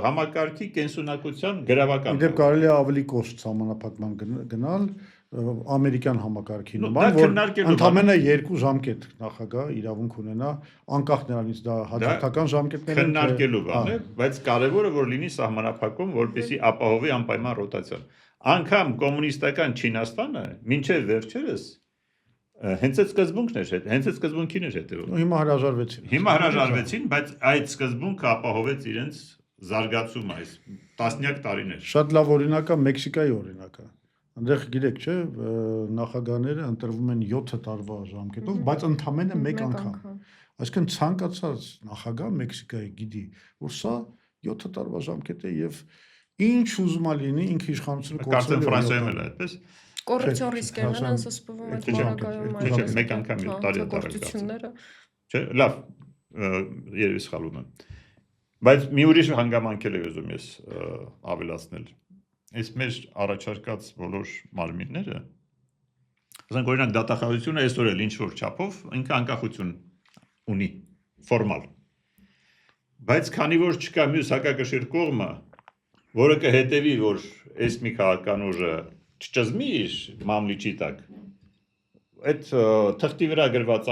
համակարգի կենսունակության գրավական։ Իդեպ կարելի է ավելի կոշտ սահմանափակման գնալ ամերիկյան համակարգի Դա նման, որ քննարկելու ընդամենը 2 ժամկետ նախագահ իրավունք ունենա, անկախ նրանից դա հաջորդական ժամկետներ են, քննարկելու բան է, հա։ բայց կարևորը որ լինի սահմանափակում, որպեսզի ապահովի անպայման ռոտացիան։ Անկամ կոմունիստական Չինաստանը մինչև վերջերս հենց այդ սկզբունքն էր, հենց այդ սկզբունքին էր հետևում։ Հիմա հրաժարվեցին։ Հիմա հրաժարվեցին, բայց այդ սկզբունքը ապահովեց իրենց զարգացումը այս տասնյակ տարիներ։ Շատ լավ օրինակ է Մեքսիկայի օրինակը։ Այնտեղ գիտեք, չէ, նախագահները ընտրվում են 7 տարվա ժամկետով, բայց ընդամենը 1 անգամ։ Այսինքն ցանկացած նախագահ Մեքսիկայի գիտի, որ սա 7 տարվա ժամկետ է եւ ինչ ուզում է լինի ինքը իշխանությունը Կարծեմ Ֆրանսիայում էլ է այդպես։ Կոռուպցիոն ռիսկերն են անսասպվում այդ Չէ, մեկ անգամ 7 տարի է գործությունները։ Չէ, լավ, երևի սխալվում եմ։ Բայց մի ուրիշ հանգամանք էլ եմ ուզում ես ավելացնել։ Այս մեր առաջարկած բոլոր մարմինները, ասենք օրինակ դատախազությունը այսօր էլ ինչ որ չափով ինքը անկախություն ունի, ֆորմալ։ Բայց քանի որ չկա մյուս հակակշիռ կողմը, որը կհետևի, որ այս մի քաղաքական ուժը չճզմի իր մամլիչի տակ, այդ թղթի վրա գրված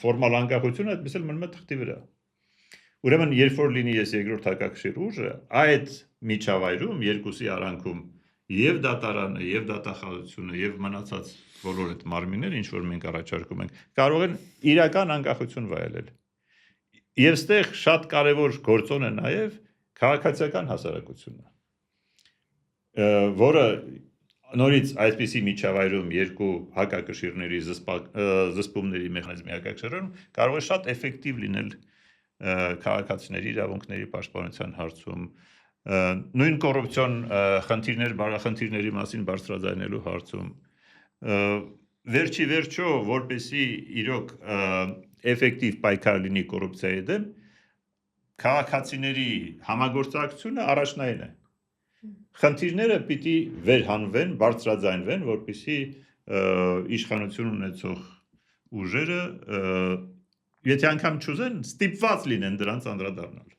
ֆորմալ անկախությունը այդպես էլ մնում է թղթի վրա։ Ուրեմն երբ որ լինի ես երկրորդ հակակշիռ ուժը, այդ միջավայրում երկուսի արանքում եւ դատարանը, եւ դատախազությունը, եւ մնացած բոլոր այդ մարմինները, ինչ որ մենք առաջարկում ենք, կարող են իրական անկախություն վայելել։ Եվ ստեղ շատ կարևոր գործոն է նաեւ քաղաքացիական հասարակությունը, որը նորից այսպիսի միջավայրում երկու հակակշիռների զսպումների մեխանիզմի հակակշիռում կարող է շատ էֆեկտիվ լինել քաղաքացիների իրավունքների պաշտպանության հարցում, նույն կոռուպցիոն խնդիրներ, բարախնդիրների մասին բարձրաձայնելու հարցում, վերջի վերջո, որպեսզի իրոք էֆեկտիվ պայքար լինի կոռուպցիայի դեմ, քաղաքացիների համագործակցությունը առաջնային է։ Խնդիրները պիտի վերհանվեն, բարձրաձայնվեն, որպեսզի իշխանություն ունեցող ուժերը եթե անգամ չուզեն, ստիպված լինեն դրանց անդրադառնալ։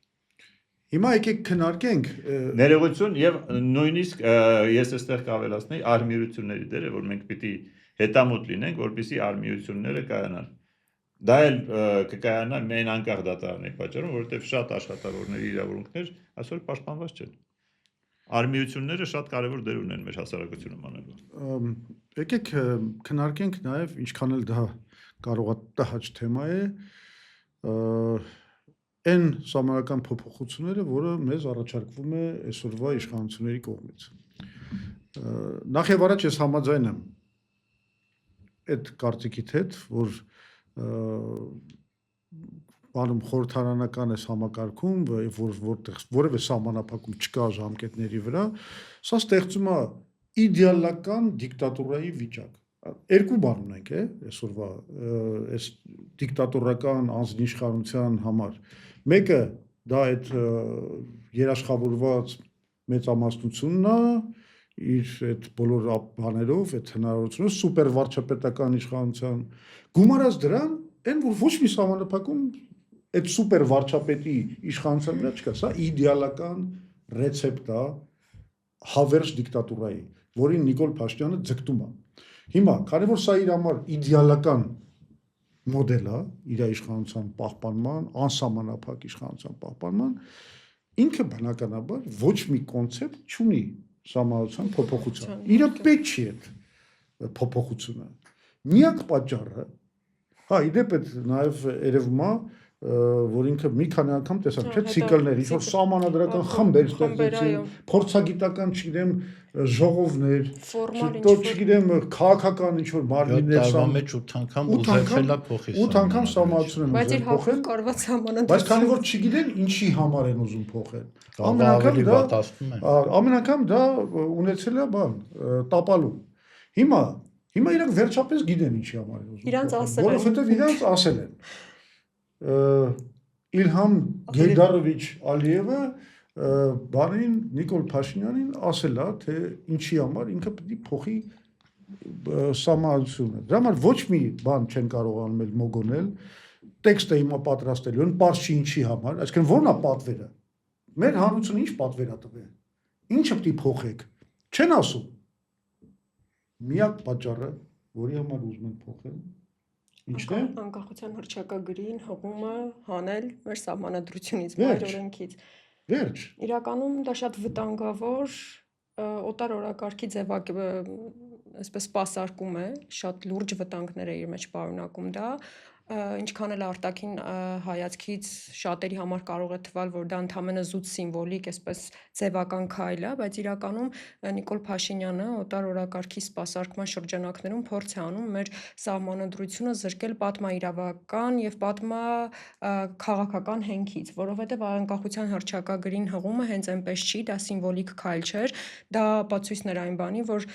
Հիմա եկեք քննարկենք ներողություն եւ նույնիսկ ես այստեղ կավելացնեի արմիրությունների դերը, որ մենք պիտի հետամուտ լինենք, որպեսզի արմիրությունները կայանան։ Դա էլ կկայանա միայն անկախ դատարանի պատճառով, որովհետեւ շատ աշխատավորների իրավունքներ այսօր պաշտպանված չեն։ Արմիրությունները շատ կարևոր դեր ունեն մեր հասարակությունում անելու։ Եկեք քննարկենք նաեւ ինչքան էլ դա կարող է տհաճ թեմա է, այն սահմանական փոփոխությունները, որը մեզ առաջարկվում է այսօրվա իշխանությունների կողմից։ Նախ եւ առաջ ես համաձայն եմ այդ կարծիքիդ հետ, որ բանում խորհրդարանական այս համակարգում, որտեղ որևէ սահմանափակում չկա ժամկետների վրա, սա ստեղծում է իդեալական դիկտատուրայի վիճակ։ Երկու բան ունենք, այսօրվա այս դիկտատորական անձնիշխանության համար։ Մեկը դա այդ երաշխավորված մեծամասնությունն է, իր այդ բոլոր բաներով, այդ հնարավորությունով սուպեր վարչապետական իշխանության գումարած դրան, այն որ ոչ մի սահմանափակում այդ սուպեր վարչապետի իշխանության վրա չկա, սա իդեալական ռեցեպտ է հավերժ դիկտատուրայի, որին Նիկոլ Փաշինյանը ձգտում է։ Հիմա, քանի որ սա իր համար իդեալական մոդել է, իր իշխանության պահպանման, անսահմանափակ իշխանության պահպանման, ինքը բնականաբար ոչ մի կոնցեպտ չունի սահմանության փոփոխության։ Իրա պետք չի այդ փոփոխությունը։ Միակ պատճառը, հա, իդեպ այդ նաև երևում է, որ ինքը մի քանի անգամ տեսան, չէ՞, ցիկլներ, ինչ որ սահմանադրական խմբեր ստեղծեցին, փորձագիտական, չգիտեմ, ժողովներ, չգիտեմ, քաղաքական ինչ որ մարմիններ, տարվա մեջ 8 անգամ ուզեցել է փոխի։ 8 անգամ սահմանությունը բայց իր հաղթ կարված սահմանադրությունը։ Բայց քանի որ չգիտեն ինչի համար են ուզում փոխել։ Ամեն անգամ դա ունեցել է բան, տապալու։ Հիմա իրանք վերջապես գիտեն ինչի համար են ուզում։ Իրանց ասել են։ Որովհետև իրանց ասել են։ Իլհամ Գեյդարովիչ Ալիևը բանին Նիկոլ Փաշինյանին ասել է, թե ինչի համար ինքը պետք է փոխի սահմանությունը։ Դրա համար ոչ մի բան չեն կարողանում էլ մոգոնել, տեքստը հիմա պատրաստելու են, պարզ չի ինչի համար, այսինքն ո՞րն է պատվերը։ Մեր հանրությունը ինչ պատվեր է տվել։ Ինչը պիտի փոխեք։ Չեն ասում։ Միակ պատճառը, որի համար ուզում են փոխել, ինչն է։ Անկախության հռչակագրին հղումը հանել մեր սահմանադրությունից, Վերջ։ մեր օրենքից։ Վերջ։ Իրականում դա շատ վտանգավոր օտար օրակարգի այսպես սպասարկում է, շատ լուրջ վտանգներ է իր մեջ պարունակում դա, ինչքան էլ արտաքին հայացքից շատերի համար կարող է թվալ, որ դա ընդամենը զուտ սիմվոլիկ, այսպես ձևական քայլ է, բայց իրականում Նիկոլ Փաշինյանը օտար օրակարգի սպասարկման շրջանակներում փորձ է անում մեր սահմանադրությունը զրկել պատմաիրավական եւ քաղաքական հենքից, որովհետեւ անկախության հռչակագրին հղումը հենց այնպես չի, դա սիմվոլիկ քայլ չէր, դա ապացույցն էր այն բանի, որ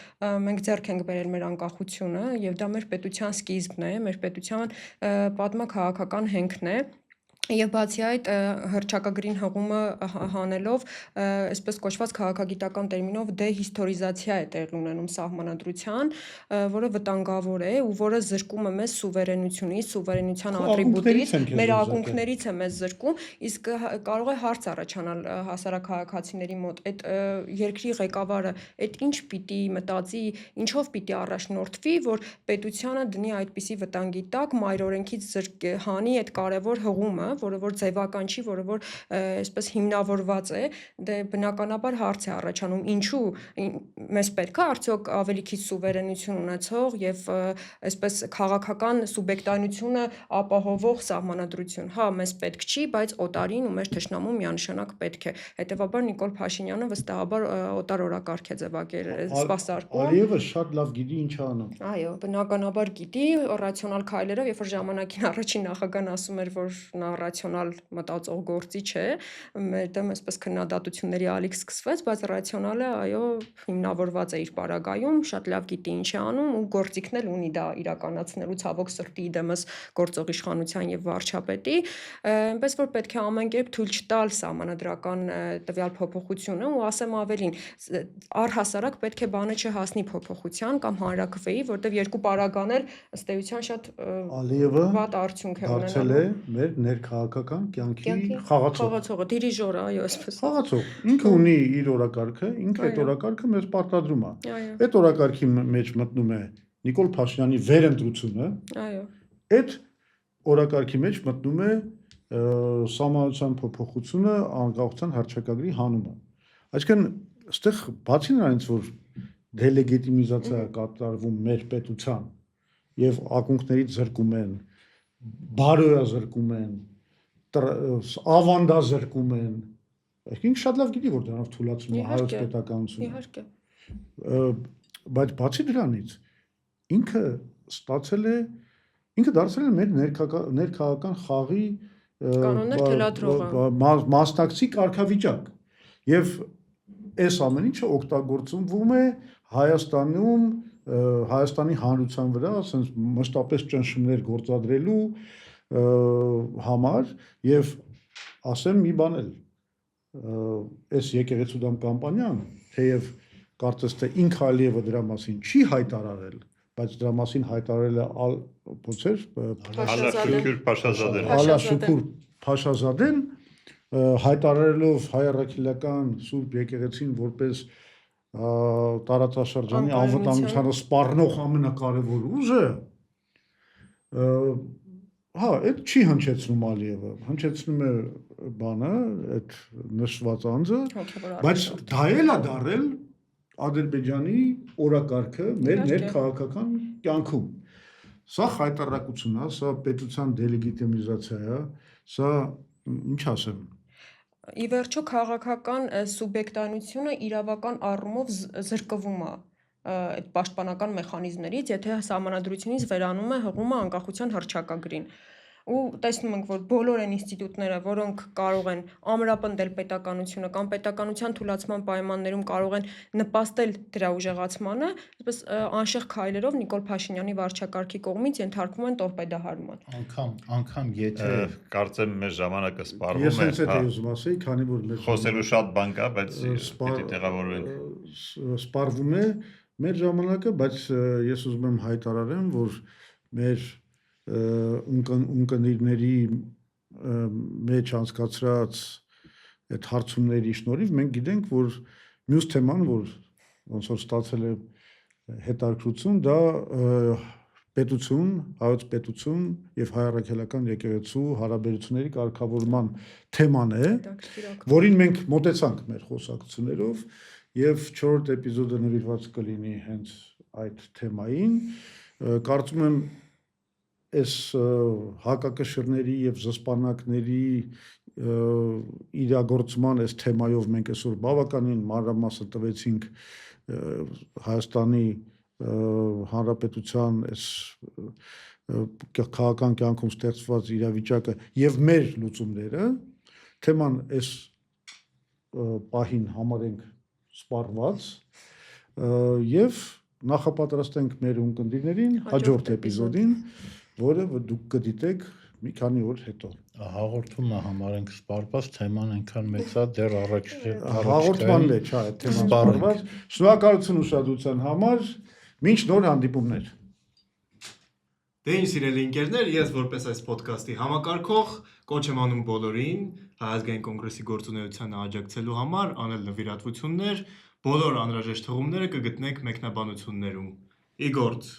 մենք ձեռք ենք բերել մեր անկախությունը եւ դա մեր պետության սկիզբն է, մեր պետության պատմաքաղաքական հենքն է եւ բացի այդ հռչակագրին հղումը հանելով այսպես կոչված քաղաքագիտական տերմինով դեհիստորիզացիա է տեղի ունենում սահմանադրության, որը վտանգավոր է ու որը զրկում է մեզ սուվերենությունից, սուվերենության ատրիբուտից, մեր ակունքներից է մեզ զրկում, իսկ կարող է հարց առաջանալ հասարակ քաղաքացիների մոտ, այդ երկրի ղեկավարը այդ ինչ պիտի մտածի, ինչով պիտի առաջնորդվի, որ պետությանը դնի այդպիսի վտանգի տակ մայր օրենքից հանի այդ կարևոր հղումը, որը որ ձևական չի, որը որ այսպես հիմնավորված է, դե բնականաբար հարց է առաջանում, ինչու մեզ պետք է արդյոք ավելի քիչ սուվերենություն ունեցող եւ այսպես քաղաքական սուբյեկտայնությունը ապահովող սահմանադրություն։ Հա, մեզ պետք չի, բայց օտարին ու մեր թշնամուն միանշանակ պետք է։ Հետևաբար Նիկոլ Փաշինյանը վստահաբար օտար օրակարգ է ձևակերպել, սպասարկում։ Ալիևը շատ լավ գիտի ինչ է անում։ Այո, բնականաբար գիտի ռացիոնալ քայլերով, երբ որ ժամանակին առաջին նախագահն ասում էր, որ նա ռացիոնալ մտածող գործի չէ, մեր դեմ այսպես քննադատությունների ալիք սկսվեց, բայց ռացիոնալը այո հիմնավորված է իր պարագայում, շատ լավ գիտի ինչ է անում ու գործիքն էլ ունի դա իրականացնելու ցավոք սրտի դեմս գործող իշխանության եւ վարչապետի, այնպես որ պետք է ամեն կերպ թույլ չտալ սահմանադրական տվյալ փոփոխությունը ու ասեմ ավելին, առհասարակ պետք է բանը չհասնի փոփոխության կամ հանրաքվեի, որտեղ երկու պարագան էլ ըստ էության շատ Ալիևը վատ արդյունք է դարձել է մեր ներքաղաքական կյանքի խաղացողը, դիրիժորը, այո, այսպես։ Խաղացող։ Ինքը ունի իր օրակարգը, ինքը այդ օրակարգը մեզ պարտադրում է։ Այո։ Այդ օրակարգի մեջ մտնում է Նիկոլ Փաշինյանի վերընտրությունը։ Այո։ Այդ օրակարգի մեջ մտնում է սահմանադրության փոփոխությունը, անկախության հռչակագրի հանումը։ Այսինքն, այստեղ բացի նրանից, որ դելեգիտիմիզացիա է կատարվում մեր պետության եւ ակունքներից զրկում են, բարոյազրկում են, ավանդազրկում են, այսինքն շատ լավ գիտի, որ դրանով թույլատրում է հայոց պետականությունը։ Իհարկե։ Բայց բացի դրանից ինքը դարձել է մեր ներքաղաքական խաղի կանոններ թելադրողը, մասնակցի կարգավիճակ եւ այս ամեն ինչը օգտագործվում է Հայաստանի հանրության վրա, ասենց մշտապես ճնշումներ գործադրելու համար եւ ասեմ մի բան էլ այս եկեղեցու դամ կամպանիան թեև կարծես թե ինքը Ալիևը դրա մասին չի հայտարարել, բայց դրա մասին հայտարարել է ոնց էր Ալաշուքուր Փաշազադեն Ալաշուքուր Փաշազադեն հայտարարելով հայ առաքելական Սուրբ եկեղեցին որպես տարածաշրջանի անվտանգությանը սպառնող ամենակարևոր ուժը հա այդ չի հնչեցնում Ալիևը հնչեցնում է բանը այդ նշված անձը բայց դա էլ է դարել Ադրբեջանի օրակարգը մեր ներքաղաքական կյանքում սա խայտարակություն է սա պետության դելեգիտիմիզացիա է սա ինչ ասեմ Ի վերջո քաղաքական սուբյեկտայնությունը իրավական առումով զրկվում է այդ պաշտպանական մեխանիզմներից, եթե սահմանադրությունից վերանում է հղումը անկախության հռչակագրին։ Ու տեսնում ենք, որ բոլոր այն ինստիտուտները, որոնք կարող են ամրապնդել պետականությունը կամ պետականության թուլացման պայմաններում կարող են նպաստել դրա ուժեղացմանը, այսպես անշեղ քայլերով Նիկոլ Փաշինյանի վարչակարգի կողմից ենթարկվում են տորպեդահարման։ Անգամ եթե կարծեմ մեր ժամանակը սպառվում է։ Ես հենց այդ ուզում ասեի, քանի որ մեր խոսելու շատ բան կա, բայց պիտի տեղավորվենք։ Սպառվում է մեր ժամանակը, բայց ես ուզում եմ հայտարարեմ, որ մեր ընկերների մեջ անցկացրած այդ հարցումների շնորհիվ մենք գիտենք, որ մյուս թեման, որ ոնց որ ստացել է հետաքրություն, դա պետություն, հայոց պետություն եւ հայ առաքելական եկեղեցու հարաբերությունների կարգավորման թեման է, որին մենք մոտեցանք մեր խոսակցություններով եւ 4-րդ էպիզոդը նվիրված կլինի հենց այդ թեմային։ Կարծում եմ այս հակակշռների եւ զսպանակների իրագործման այս թեմայով մենք այսօր բավականին մանրամասն տվեցինք Հայաստանի Հանրապետության այս քաղաքական կյանքում ստեղծված իրավիճակը եւ մեր լուծումները, թեման այս պահին համարենք սպառված եւ նախապատրաստենք մեր ունկնդիրներին հաջորդ էպիզոդին, որը դուք կդիտեք մի քանի օր հետո։ Հաղորդումը համարենք սպառված, թեման այնքան մեծ է, դեռ առաջ հաղորդման մեջ, հա, այդ թեման սպառված։ Շնորհակալություն ուշադրության համար, մինչ նոր հանդիպումներ։ Դե ինչ սիրելի ընկերներ, ես որպես այս ոդքասթի համակարգող կոչ եմ անում բոլորին Հայազգային կոնգրեսի գործունեությանը աջակցելու համար անել նվիրատվություններ, բոլոր անհրաժեշտ հղումները կգտնեք մեկնաբանություններում։ Իգործ։